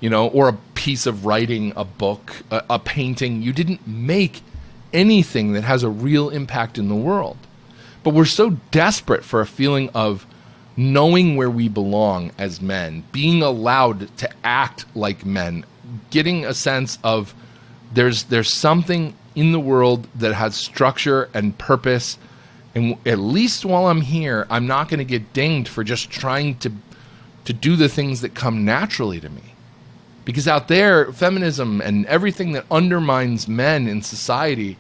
Speaker 3: or a piece of writing, a book, a painting. You didn't make anything that has a real impact in the world. But we're so desperate for a feeling of knowing where we belong as men, being allowed to act like men, getting a sense of there's something in the world that has structure and purpose. And at least while I'm here, I'm not going to get dinged for just trying to do the things that come naturally to me. Because out there, feminism and everything that undermines men in society,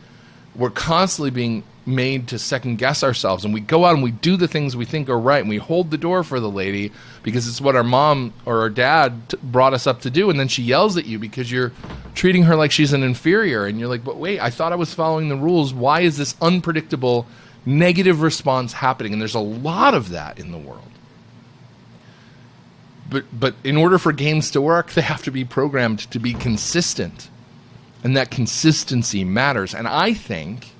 Speaker 3: we're constantly being made to second guess ourselves. And we go out and we do the things we think are right. And we hold the door for the lady because it's what our mom or our dad brought us up to do. And then she yells at you because you're treating her like she's an inferior. And you're like, but wait, I thought I was following the rules. Why is this unpredictable negative response happening? And there's a lot of that in the world. But in order for games to work, they have to be programmed to be consistent. And that consistency matters. And I think,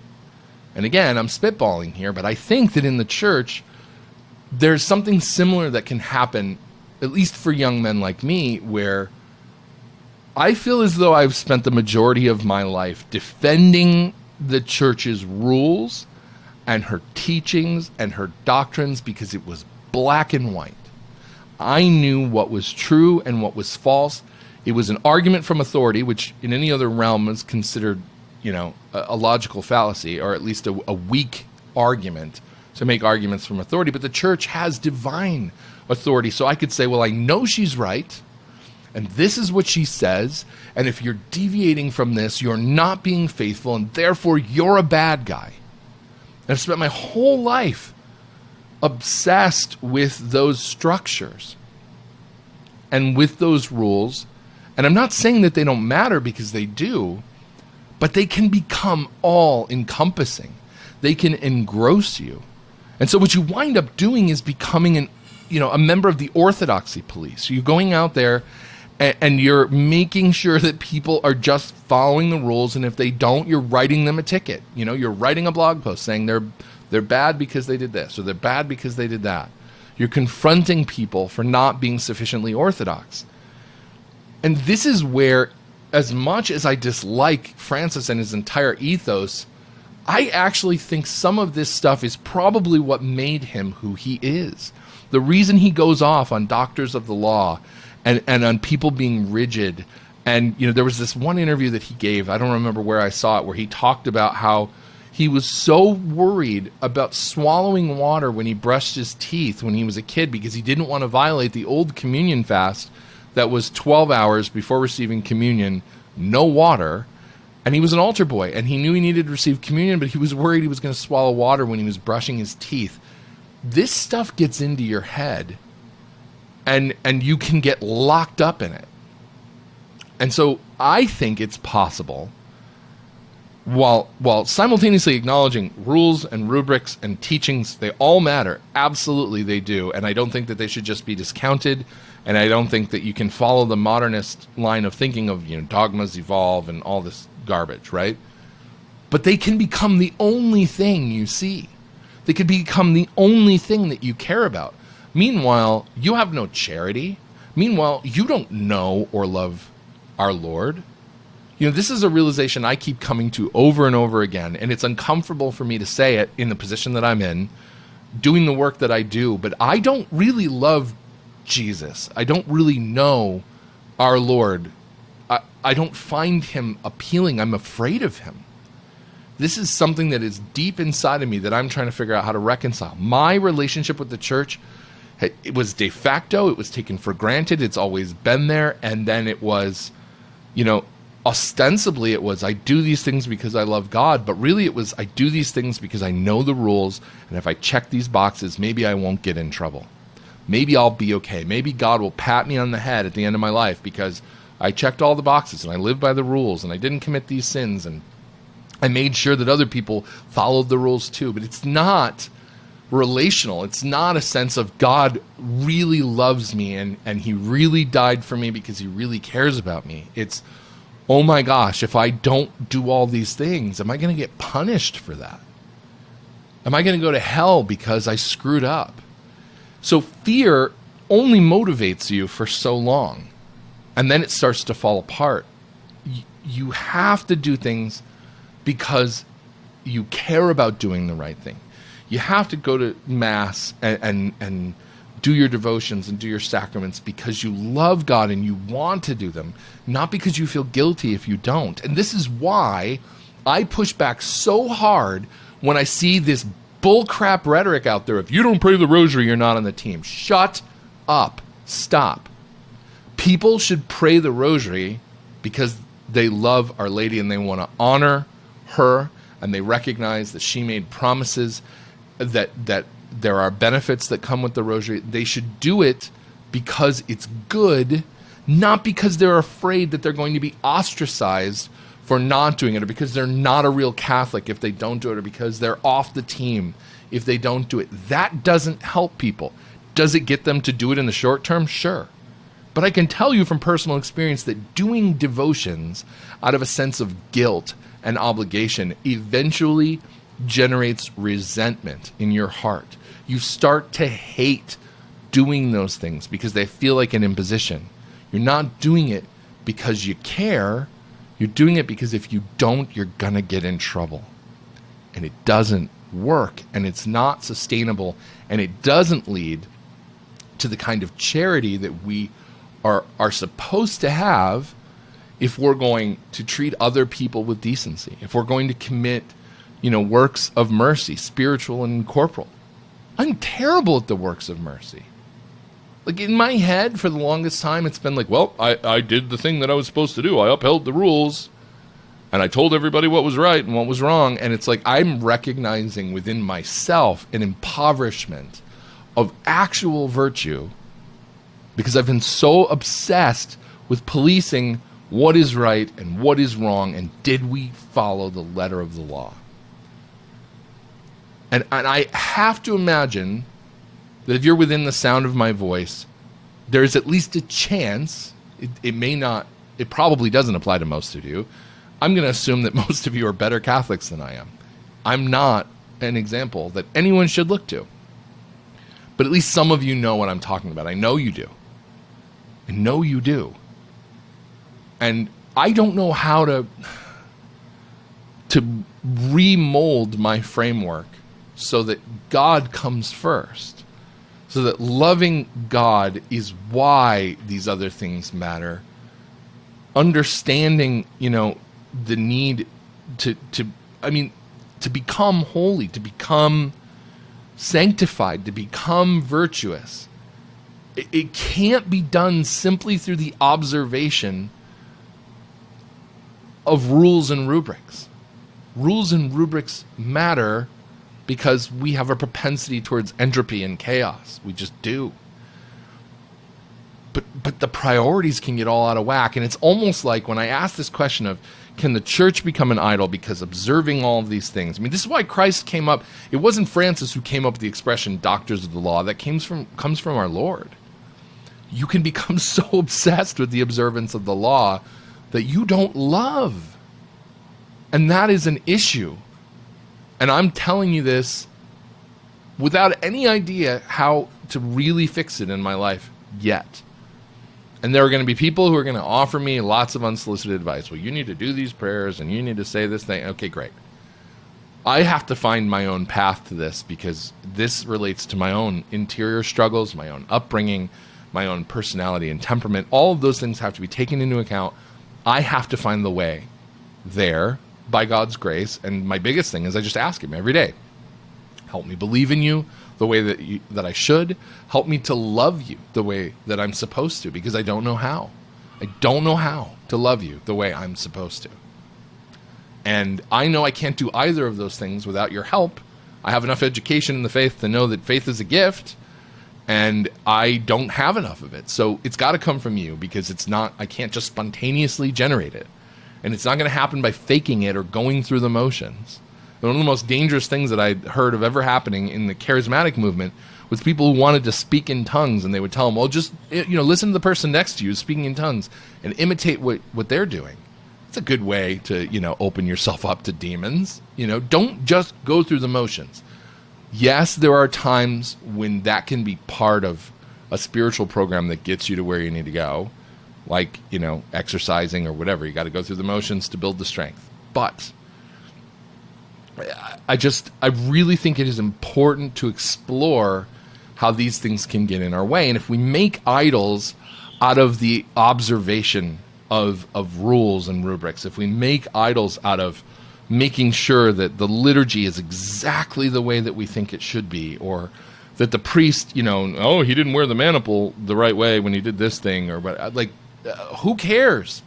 Speaker 3: and again, I'm spitballing here, but I think that in the church, there's something similar that can happen, at least for young men like me, where I feel as though I've spent the majority of my life defending the church's rules and her teachings and her doctrines because it was black and white. I knew what was true and what was false. It was an argument from authority, which in any other realm is considered, a logical fallacy, or at least a weak argument to make arguments from authority. But the church has divine authority. So I could say, well, I know she's right, and this is what she says, and if you're deviating from this, you're not being faithful, and therefore you're a bad guy. And I've spent my whole life obsessed with those structures and with those rules. And I'm not saying that they don't matter, because they do, but they can become all-encompassing. They can engross you. And so what you wind up doing is becoming a member of the orthodoxy police. You're going out there and you're making sure that people are just following the rules, and if they don't, you're writing them a ticket. You're writing a blog post saying they're bad because they did this, or they're bad because they did that. You're confronting people for not being sufficiently orthodox. And this is where, as much as I dislike Francis and his entire ethos, I actually think some of this stuff is probably what made him who he is. The reason he goes off on doctors of the law and on people being rigid. And, there was this one interview that he gave, I don't remember where I saw it, where he talked about how he was so worried about swallowing water when he brushed his teeth when he was a kid, because he didn't want to violate the old communion fast that was 12 hours before receiving communion, no water. And he was an altar boy, and he knew he needed to receive communion, but he was worried he was going to swallow water when he was brushing his teeth. This stuff gets into your head, and you can get locked up in it. And so I think it's possible, while simultaneously acknowledging rules and rubrics and teachings, they all matter. Absolutely they do. And I don't think that they should just be discounted. And I don't think that you can follow the modernist line of thinking of, dogmas evolve and all this garbage, right? But they can become the only thing you see. They could become the only thing that you care about. Meanwhile, you have no charity. Meanwhile, you don't know or love our Lord. This is a realization I keep coming to over and over again, and it's uncomfortable for me to say it in the position that I'm in, doing the work that I do, but I don't really love Jesus. I don't really know our Lord. I don't find him appealing. I'm afraid of him. This is something that is deep inside of me that I'm trying to figure out how to reconcile. My relationship with the church, it was de facto. It was taken for granted. It's always been there. And then it was, ostensibly it was, I do these things because I love God. But really it was, I do these things because I know the rules. And if I check these boxes, maybe I won't get in trouble. Maybe I'll be okay. Maybe God will pat me on the head at the end of my life because I checked all the boxes and I lived by the rules and I didn't commit these sins and I made sure that other people followed the rules too. But it's not relational. It's not a sense of God really loves me and he really died for me because he really cares about me. It's, oh my gosh, if I don't do all these things, am I going to get punished for that? Am I going to go to hell because I screwed up? So fear only motivates you for so long, and then it starts to fall apart. You have to do things because you care about doing the right thing. You have to go to Mass and do your devotions and do your sacraments because you love God and you want to do them, not because you feel guilty if you don't. And this is why I push back so hard when I see this bullcrap rhetoric out there. If you don't pray the rosary, you're not on the team. Shut up. Stop. People should pray the rosary because they love Our Lady and they want to honor her, and they recognize that she made promises, that there are benefits that come with the rosary. They should do it because it's good, not because they're afraid that they're going to be ostracized for not doing it, or because they're not a real Catholic if they don't do it, or because they're off the team if they don't do it. That doesn't help people. Does it get them to do it in the short term? Sure. But I can tell you from personal experience that doing devotions out of a sense of guilt and obligation eventually generates resentment in your heart. You start to hate doing those things because they feel like an imposition. You're not doing it because you care. You're doing it because if you don't, you're going to get in trouble. And it doesn't work, and it's not sustainable, and it doesn't lead to the kind of charity that we are supposed to have if we're going to treat other people with decency, if we're going to commit, works of mercy, spiritual and corporal. I'm terrible at the works of mercy. Like, in my head, for the longest time, it's been like, well, I did the thing that I was supposed to do. I upheld the rules, and I told everybody what was right and what was wrong. And it's like I'm recognizing within myself an impoverishment of actual virtue because I've been so obsessed with policing what is right and what is wrong, and did we follow the letter of the law? And I have to imagine that if you're within the sound of my voice, there's at least a chance, it probably doesn't apply to most of you. I'm going to assume that most of you are better Catholics than I am. I'm not an example that anyone should look to. But at least some of you know what I'm talking about. I know you do. I know you do. And I don't know how to remold my framework so that God comes first. So that loving God is why these other things matter. Understanding, the need to become holy, to become sanctified, to become virtuous. It can't be done simply through the observation of rules and rubrics. Rules and rubrics matter because we have a propensity towards entropy and chaos. We just do. but the priorities can get all out of whack. And it's almost like when I ask this question of, can the church become an idol because observing all of these things? I mean, this is why Christ came up. It wasn't Francis who came up with the expression doctors of the law. That comes from our Lord. You can become so obsessed with the observance of the law that you don't love. And that is an issue. And I'm telling you this without any idea how to really fix it in my life yet. And there are going to be people who are going to offer me lots of unsolicited advice. Well, you need to do these prayers and you need to say this thing. Okay, great. I have to find my own path to this because this relates to my own interior struggles, my own upbringing, my own personality and temperament. All of those things have to be taken into account. I have to find the way there by God's grace. And my biggest thing is I just ask him every day, help me believe in you the way that I should. Help me to love you the way that I'm supposed to, because I don't know how. I don't know how to love you the way I'm supposed to. And I know I can't do either of those things without your help. I have enough education in the faith to know that faith is a gift, and I don't have enough of it. So it's got to come from you, because it's not, I can't just spontaneously generate it. And it's not going to happen by faking it or going through the motions. One of the most dangerous things that I heard of ever happening in the charismatic movement was people who wanted to speak in tongues, and they would tell them, well, just listen to the person next to you speaking in tongues and imitate what they're doing. It's a good way to, open yourself up to demons. Don't just go through the motions. Yes, there are times when that can be part of a spiritual program that gets you to where you need to go, like, exercising or whatever. You got to go through the motions to build the strength. But I really think it is important to explore how these things can get in our way. And if we make idols out of the observation of rules and rubrics, if we make idols out of making sure that the liturgy is exactly the way that we think it should be, or that the priest, he didn't wear the maniple the right way when he did this thing, or who cares?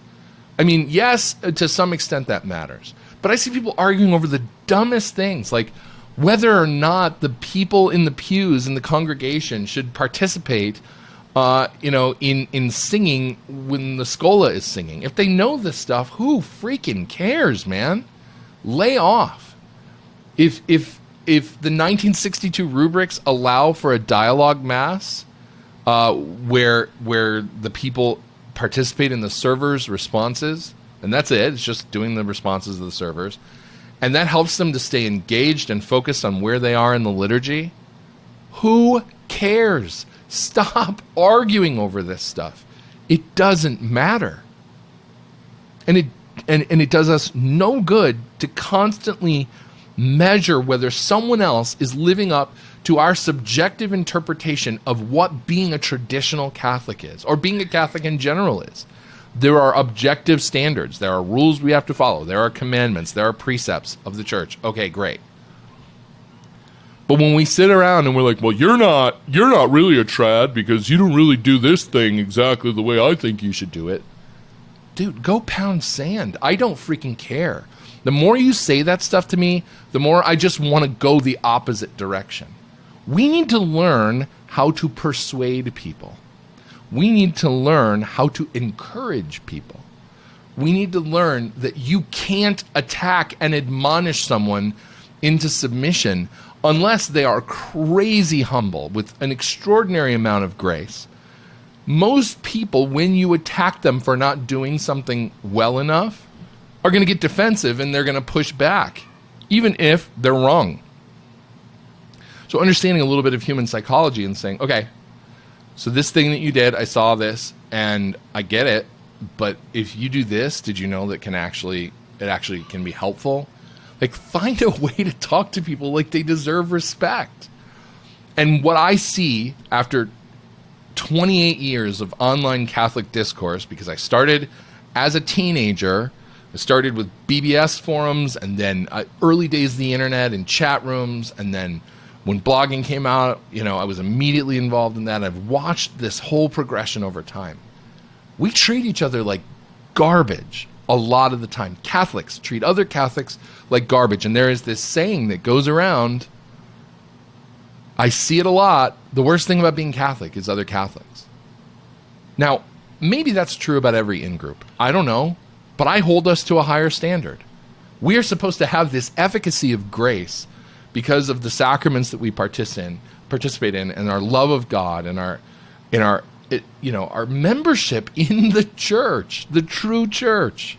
Speaker 3: I mean, yes, to some extent that matters. But I see people arguing over the dumbest things, like whether or not the people in the pews in the congregation should participate, in singing when the schola is singing. If they know this stuff, who freaking cares, man? Lay off. If the 1962 rubrics allow for a dialogue mass, where the people participate in the servers' responses, and that's it. It's just doing the responses of the servers. And that helps them to stay engaged and focused on where they are in the liturgy. Who cares? Stop arguing over this stuff. It doesn't matter. And it does us no good to constantly measure whether someone else is living up to our subjective interpretation of what being a traditional Catholic is, or being a Catholic in general is. There are objective standards. There are rules we have to follow. There are commandments. There are precepts of the church. Okay, great. But when we sit around and we're like, well, you're not really a trad because you don't really do this thing exactly the way I think you should do it. Dude, go pound sand. I don't freaking care. The more you say that stuff to me, the more I just want to go the opposite direction. We need to learn how to persuade people. We need to learn how to encourage people. We need to learn that you can't attack and admonish someone into submission unless they are crazy humble with an extraordinary amount of grace. Most people, when you attack them for not doing something well enough, are going to get defensive and they're going to push back, even if they're wrong. So understanding a little bit of human psychology and saying, okay, so this thing that you did, I saw this and I get it, but if you do this, did you know that it actually can be helpful? Like, find a way to talk to people like they deserve respect. And what I see after 28 years of online Catholic discourse, because I started as a teenager, I started with BBS forums, and then early days of the internet and chat rooms, and then when blogging came out, I was immediately involved in that. I've watched this whole progression over time. We treat each other like garbage a lot of the time. Catholics treat other Catholics like garbage. And there is this saying that goes around, I see it a lot, the worst thing about being Catholic is other Catholics. Now, maybe that's true about every in-group. I don't know, but I hold us to a higher standard. We are supposed to have this efficacy of grace because of the sacraments that we participate in, and our love of God, and our membership in the church, the true church.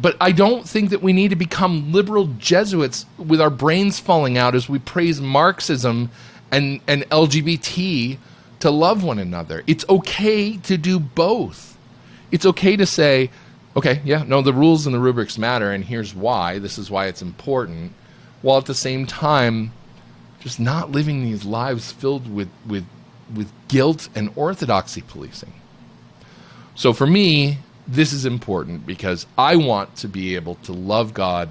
Speaker 3: But I don't think that we need to become liberal Jesuits with our brains falling out as we praise Marxism and LGBT to love one another. It's okay to do both. It's okay to say, okay, yeah, no, the rules and the rubrics matter, and here's why. This is why it's important. While at the same time, just not living these lives filled with guilt and orthodoxy policing. So for me, this is important because I want to be able to love God,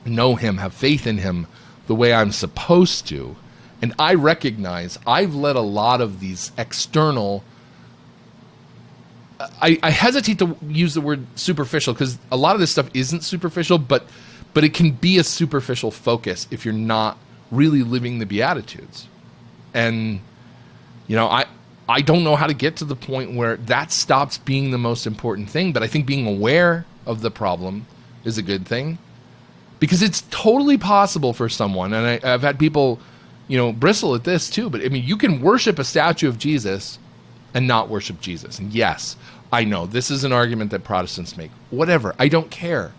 Speaker 3: know Him, have faith in Him the way I'm supposed to. And I recognize I've let a lot of these external... I hesitate to use the word superficial because a lot of this stuff isn't superficial, but it can be a superficial focus if you're not really living the Beatitudes. And, I don't know how to get to the point where that stops being the most important thing, but I think being aware of the problem is a good thing because it's totally possible for someone, and I've had people, bristle at this too, but I mean, you can worship a statue of Jesus and not worship Jesus. And yes, I know this is an argument that Protestants make. Whatever, I don't care.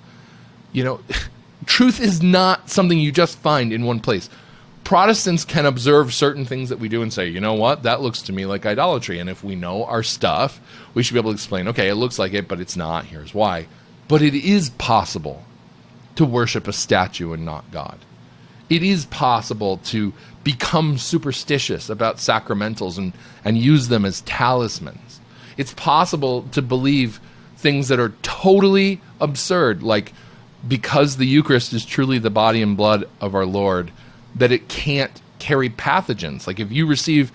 Speaker 3: Truth is not something you just find in one place. Protestants can observe certain things that we do and say, you know what, that looks to me like idolatry. And if we know our stuff, we should be able to explain, okay, it looks like it, but it's not. Here's why. But it is possible to worship a statue and not God. It is possible to become superstitious about sacramentals and use them as talismans. It's possible to believe things that are totally absurd, like because the Eucharist is truly the body and blood of our Lord, that it can't carry pathogens. Like if you receive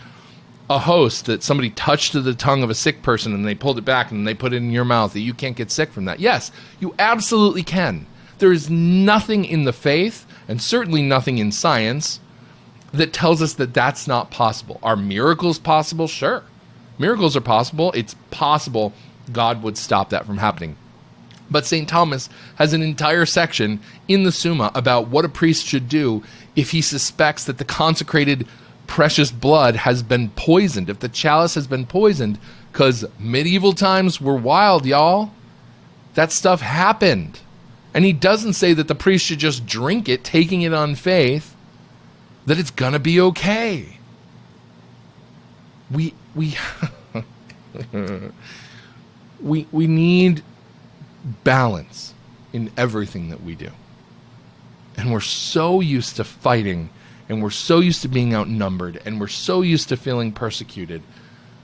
Speaker 3: a host that somebody touched to the tongue of a sick person and they pulled it back and they put it in your mouth, that you can't get sick from that. Yes, you absolutely can. There is nothing in the faith, and certainly nothing in science, that tells us that that's not possible. Are miracles possible? Sure. Miracles are possible. It's possible God would stop that from happening. But St. Thomas has an entire section in the Summa about what a priest should do if he suspects that the consecrated precious blood has been poisoned, if the chalice has been poisoned, because medieval times were wild, y'all. That stuff happened. And he doesn't say that the priest should just drink it, taking it on faith, that it's going to be okay. We need balance in everything that we do. And we're so used to fighting, and we're so used to being outnumbered, and we're so used to feeling persecuted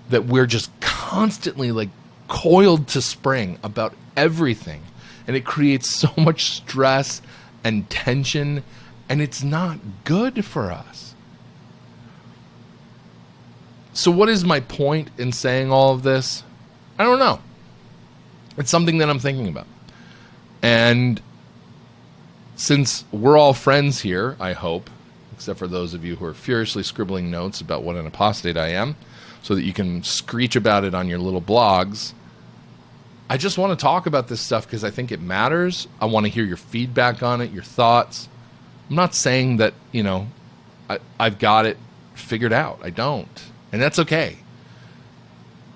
Speaker 3: that we're just constantly like coiled to spring about everything. And it creates so much stress and tension, and it's not good for us. So what is my point in saying all of this? I don't know. It's something that I'm thinking about. And since we're all friends here, I hope, except for those of you who are furiously scribbling notes about what an apostate I am, so that you can screech about it on your little blogs, I just want to talk about this stuff because I think it matters. I want to hear your feedback on it, your thoughts. I'm not saying that, I've got it figured out. I don't. And that's okay.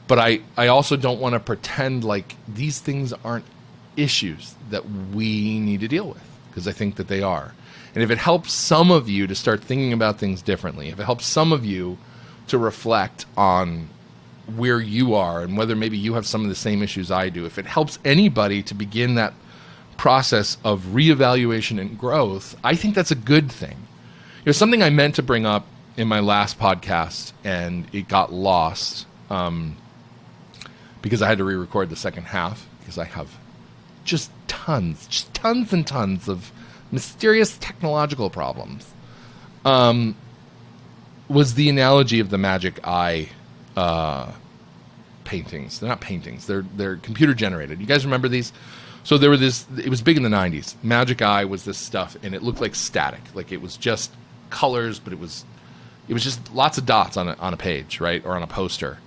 Speaker 3: But I also don't want to pretend like these things aren't issues that we need to deal with, because I think that they are. And if it helps some of you to start thinking about things differently, if it helps some of you to reflect on where you are and whether maybe you have some of the same issues I do, if it helps anybody to begin that process of reevaluation and growth, I think that's a good thing. Something I meant to bring up in my last podcast and it got lost because I had to re-record the second half because I have just tons and tons of mysterious technological problems, was the analogy of the magic eye paintings. They're not paintings. They're computer generated. You guys remember these? So there were it was big in the 90s. Magic eye was this stuff, and it looked like static. Like it was just colors, but it was It was just lots of dots on a page, right? Or on a poster.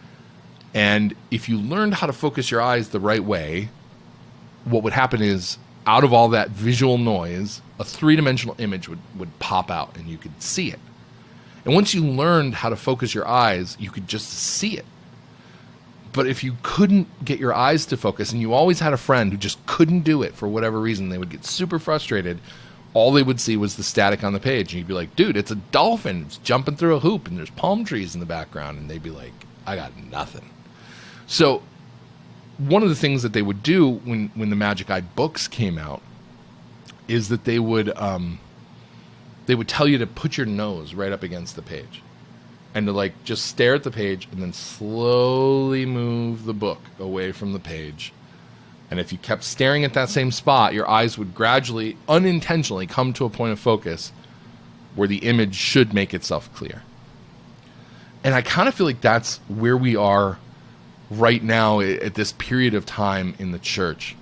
Speaker 3: And if you learned how to focus your eyes the right way, what would happen is, out of all that visual noise, a three-dimensional image would pop out and you could see it. And once you learned how to focus your eyes, you could just see it. But if you couldn't get your eyes to focus, and you always had a friend who just couldn't do it for whatever reason, they would get super frustrated. All they would see was the static on the page. And you'd be like, dude, it's a dolphin. It's jumping through a hoop, and there's palm trees in the background. And they'd be like, I got nothing. So one of the things that they would do when the Magic Eye books came out is that they would tell you to put your nose right up against the page and to like just stare at the page and then slowly move the book away from the page. And if you kept staring at that same spot, your eyes would gradually, unintentionally come to a point of focus where the image should make itself clear. And I kind of feel like that's where we are right now at this period of time in the church.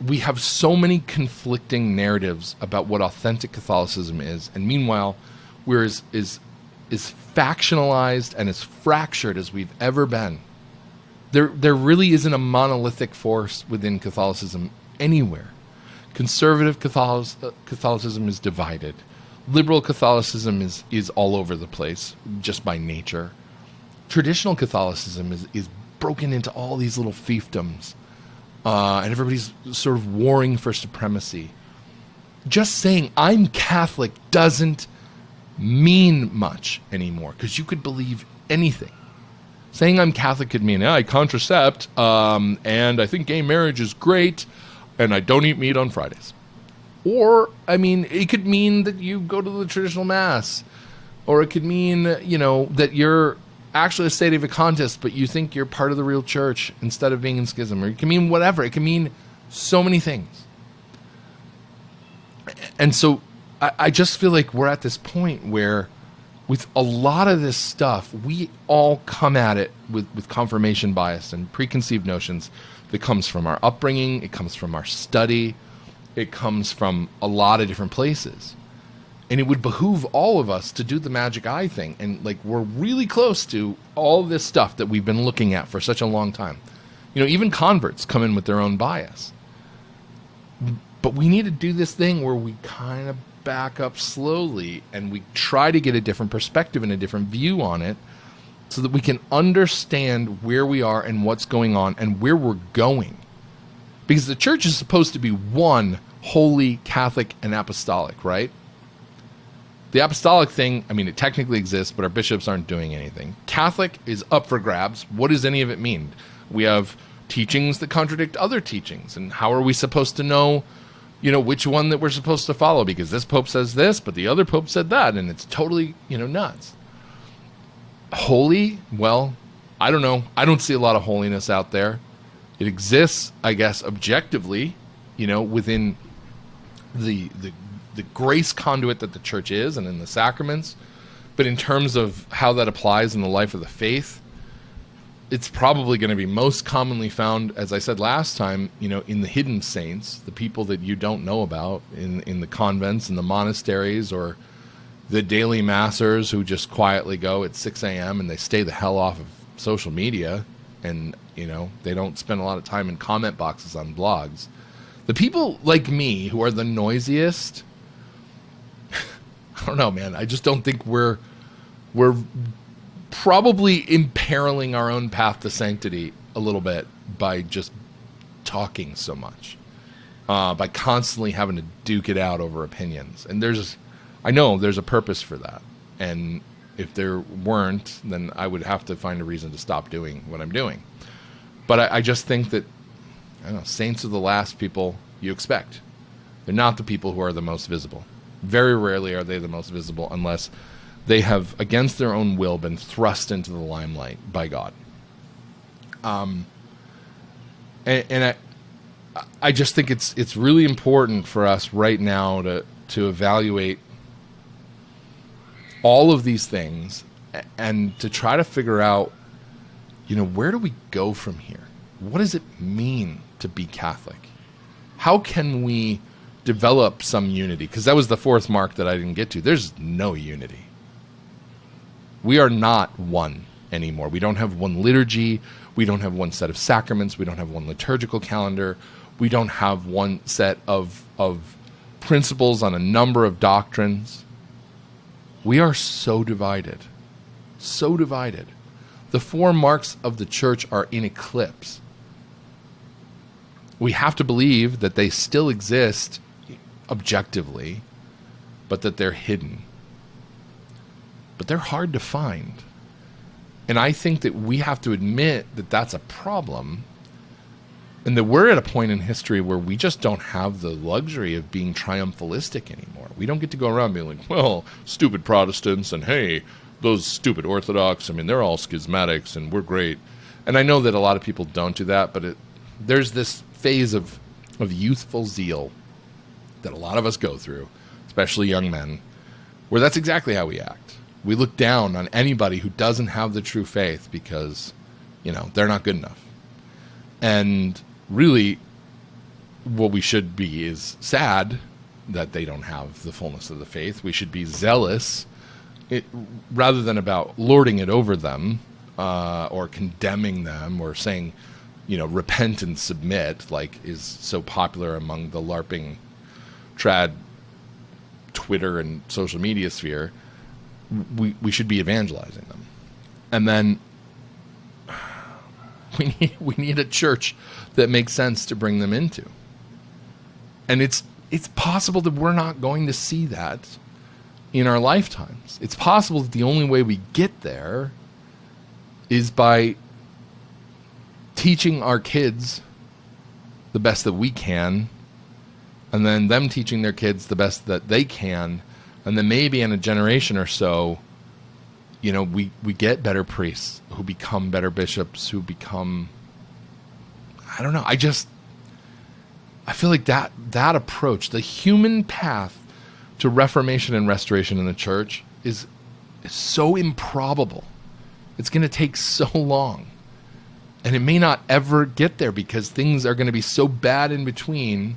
Speaker 3: We have so many conflicting narratives about what authentic Catholicism is, and meanwhile, we're as factionalized and as fractured as we've ever been. There really isn't a monolithic force within Catholicism anywhere. Conservative Catholicism is divided. Liberal Catholicism is all over the place, just by nature. Traditional Catholicism is broken into all these little fiefdoms, and everybody's sort of warring for supremacy. Just saying I'm Catholic doesn't mean much anymore, because you could believe anything. Saying I'm Catholic could mean I contracept, and I think gay marriage is great, and I don't eat meat on Fridays. Or, I mean, it could mean that you go to the traditional mass, or it could mean, that you're actually a state of a contest, but you think you're part of the real church instead of being in schism. Or it can mean whatever. It can mean so many things. And so I just feel like we're at this point where with a lot of this stuff, we all come at it with confirmation bias and preconceived notions that comes from our upbringing, it comes from our study, it comes from a lot of different places. And it would behoove all of us to do the Magic Eye thing. And like, we're really close to all this stuff that we've been looking at for such a long time. Even converts come in with their own bias. But we need to do this thing where we kind of back up slowly and we try to get a different perspective and a different view on it so that we can understand where we are and what's going on and where we're going. Because the church is supposed to be one, holy, Catholic, and apostolic, right? The apostolic thing, I mean, it technically exists, but our bishops aren't doing anything. Catholic is up for grabs. What does any of it mean? We have teachings that contradict other teachings. And how are we supposed to know, which one that we're supposed to follow? Because this pope says this, but the other pope said that. And it's totally, nuts. Holy? Well, I don't know. I don't see a lot of holiness out there. It exists, I guess, objectively, within the grace conduit that the church is and in the sacraments. But in terms of how that applies in the life of the faith, it's probably going to be most commonly found, as I said last time, in the hidden saints, the people that you don't know about in the convents and the monasteries, or the daily massers who just quietly go at 6 a.m. and they stay the hell off of social media, and they don't spend a lot of time in comment boxes on blogs. The people like me who are the noisiest, I don't know, man. I just don't think we're probably imperiling our own path to sanctity a little bit by just talking so much, by constantly having to duke it out over opinions. And I know there's a purpose for that. And if there weren't, then I would have to find a reason to stop doing what I'm doing. But I just think that, saints are the last people you expect. They're not the people who are the most visible. Very rarely are they the most visible unless they have, against their own will, been thrust into the limelight by God. And I just think it's really important for us right now to evaluate all of these things and to try to figure out, where do we go from here? What does it mean to be Catholic? How can we develop some unity? Because that was the fourth mark that I didn't get to. There's no unity. We are not one anymore. We don't have one liturgy. We don't have one set of sacraments. We don't have one liturgical calendar. We don't have one set of principles on a number of doctrines. We are so divided. So divided. The four marks of the church are in eclipse. We have to believe that they still exist objectively, but that they're hidden. But they're hard to find. And I think that we have to admit that that's a problem, and that we're at a point in history where we just don't have the luxury of being triumphalistic anymore. We don't get to go around being like, well, stupid Protestants, and hey, those stupid Orthodox, I mean, they're all schismatics, and we're great. And I know that a lot of people don't do that, but there's this phase of youthful zeal that a lot of us go through, especially young men, where that's exactly how we act. We look down on anybody who doesn't have the true faith because, they're not good enough. And really, what we should be is sad that they don't have the fullness of the faith. We should be zealous, rather than about lording it over them, or condemning them, or saying, repent and submit, like is so popular among the LARPing trad Twitter and social media sphere. We should be evangelizing them. And then we need a church that makes sense to bring them into. And it's possible that we're not going to see that in our lifetimes. It's possible that the only way we get there is by teaching our kids the best that we can, and then them teaching their kids the best that they can. And then maybe in a generation or so, we get better priests who become better bishops, who become, I don't know. I feel like that approach, the human path to reformation and restoration in the church is so improbable. It's going to take so long. And it may not ever get there because things are going to be so bad in between.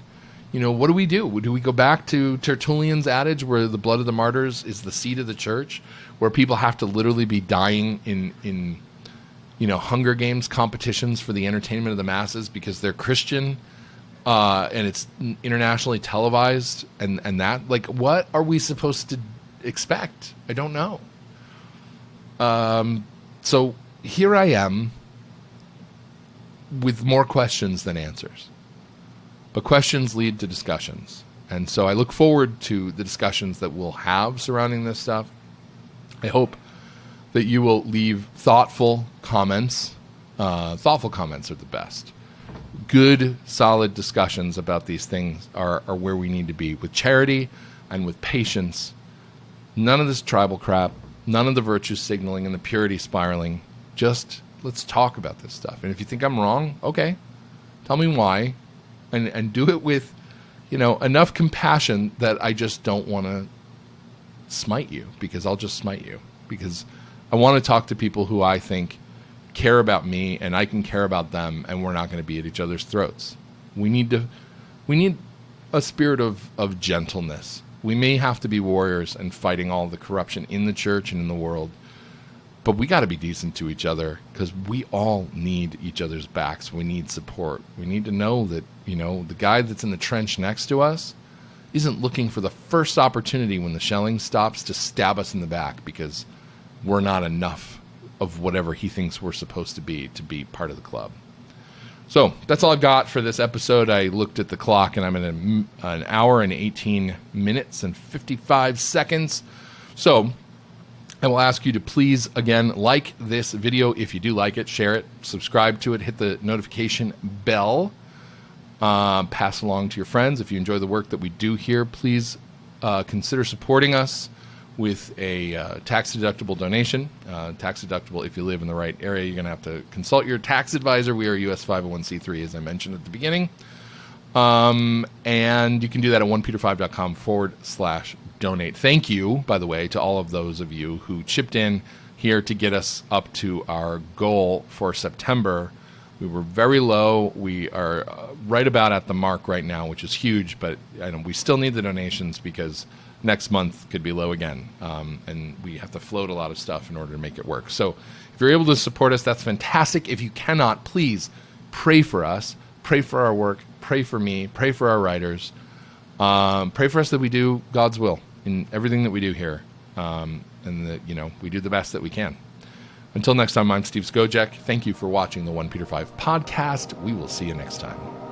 Speaker 3: What do? Do we go back to Tertullian's adage where the blood of the martyrs is the seed of the church, where people have to literally be dying in Hunger Games competitions for the entertainment of the masses because they're Christian, and it's internationally televised, and that, like, what are we supposed to expect? I don't know. So here I am with more questions than answers. But questions lead to discussions. And so I look forward to the discussions that we'll have surrounding this stuff. I hope that you will leave thoughtful comments. Thoughtful comments are the best. Good, solid discussions about these things are where we need to be, with charity and with patience. None of this tribal crap, none of the virtue signaling and the purity spiraling. Just let's talk about this stuff. And if you think I'm wrong, okay, tell me why. And do it with, enough compassion that I just don't want to smite you, because I'll just smite you. Because I want to talk to people who I think care about me and I can care about them, and we're not going to be at each other's throats. We need a spirit of gentleness. We may have to be warriors and fighting all the corruption in the church and in the world, but we got to be decent to each other, because we all need each other's backs. We need support. We need to know that, the guy that's in the trench next to us isn't looking for the first opportunity when the shelling stops to stab us in the back because we're not enough of whatever he thinks we're supposed to be part of the club. So that's all I've got for this episode. I looked at the clock and I'm at an hour and 18 minutes and 55 seconds. So I will ask you to please, again, like this video if you do like it, share it, subscribe to it, hit the notification bell, pass along to your friends. If you enjoy the work that we do here, please consider supporting us with a tax-deductible donation. Tax-deductible if you live in the right area. You're going to have to consult your tax advisor. We are a U.S. 501c3, as I mentioned at the beginning. And you can do that at onepeterfive.com/donate. Thank you, by the way, to all of those of you who chipped in here to get us up to our goal for September. We were very low. We are right about at the mark right now, which is huge, but we still need the donations because next month could be low again. And we have to float a lot of stuff in order to make it work. So if you're able to support us, that's fantastic. If you cannot, please pray for us, pray for our work, pray for me, pray for our writers, pray for us that we do God's will in everything that we do here. And that, we do the best that we can. Until next time, I'm Steve Skojek. Thank you for watching the OnePeterFive podcast. We will see you next time.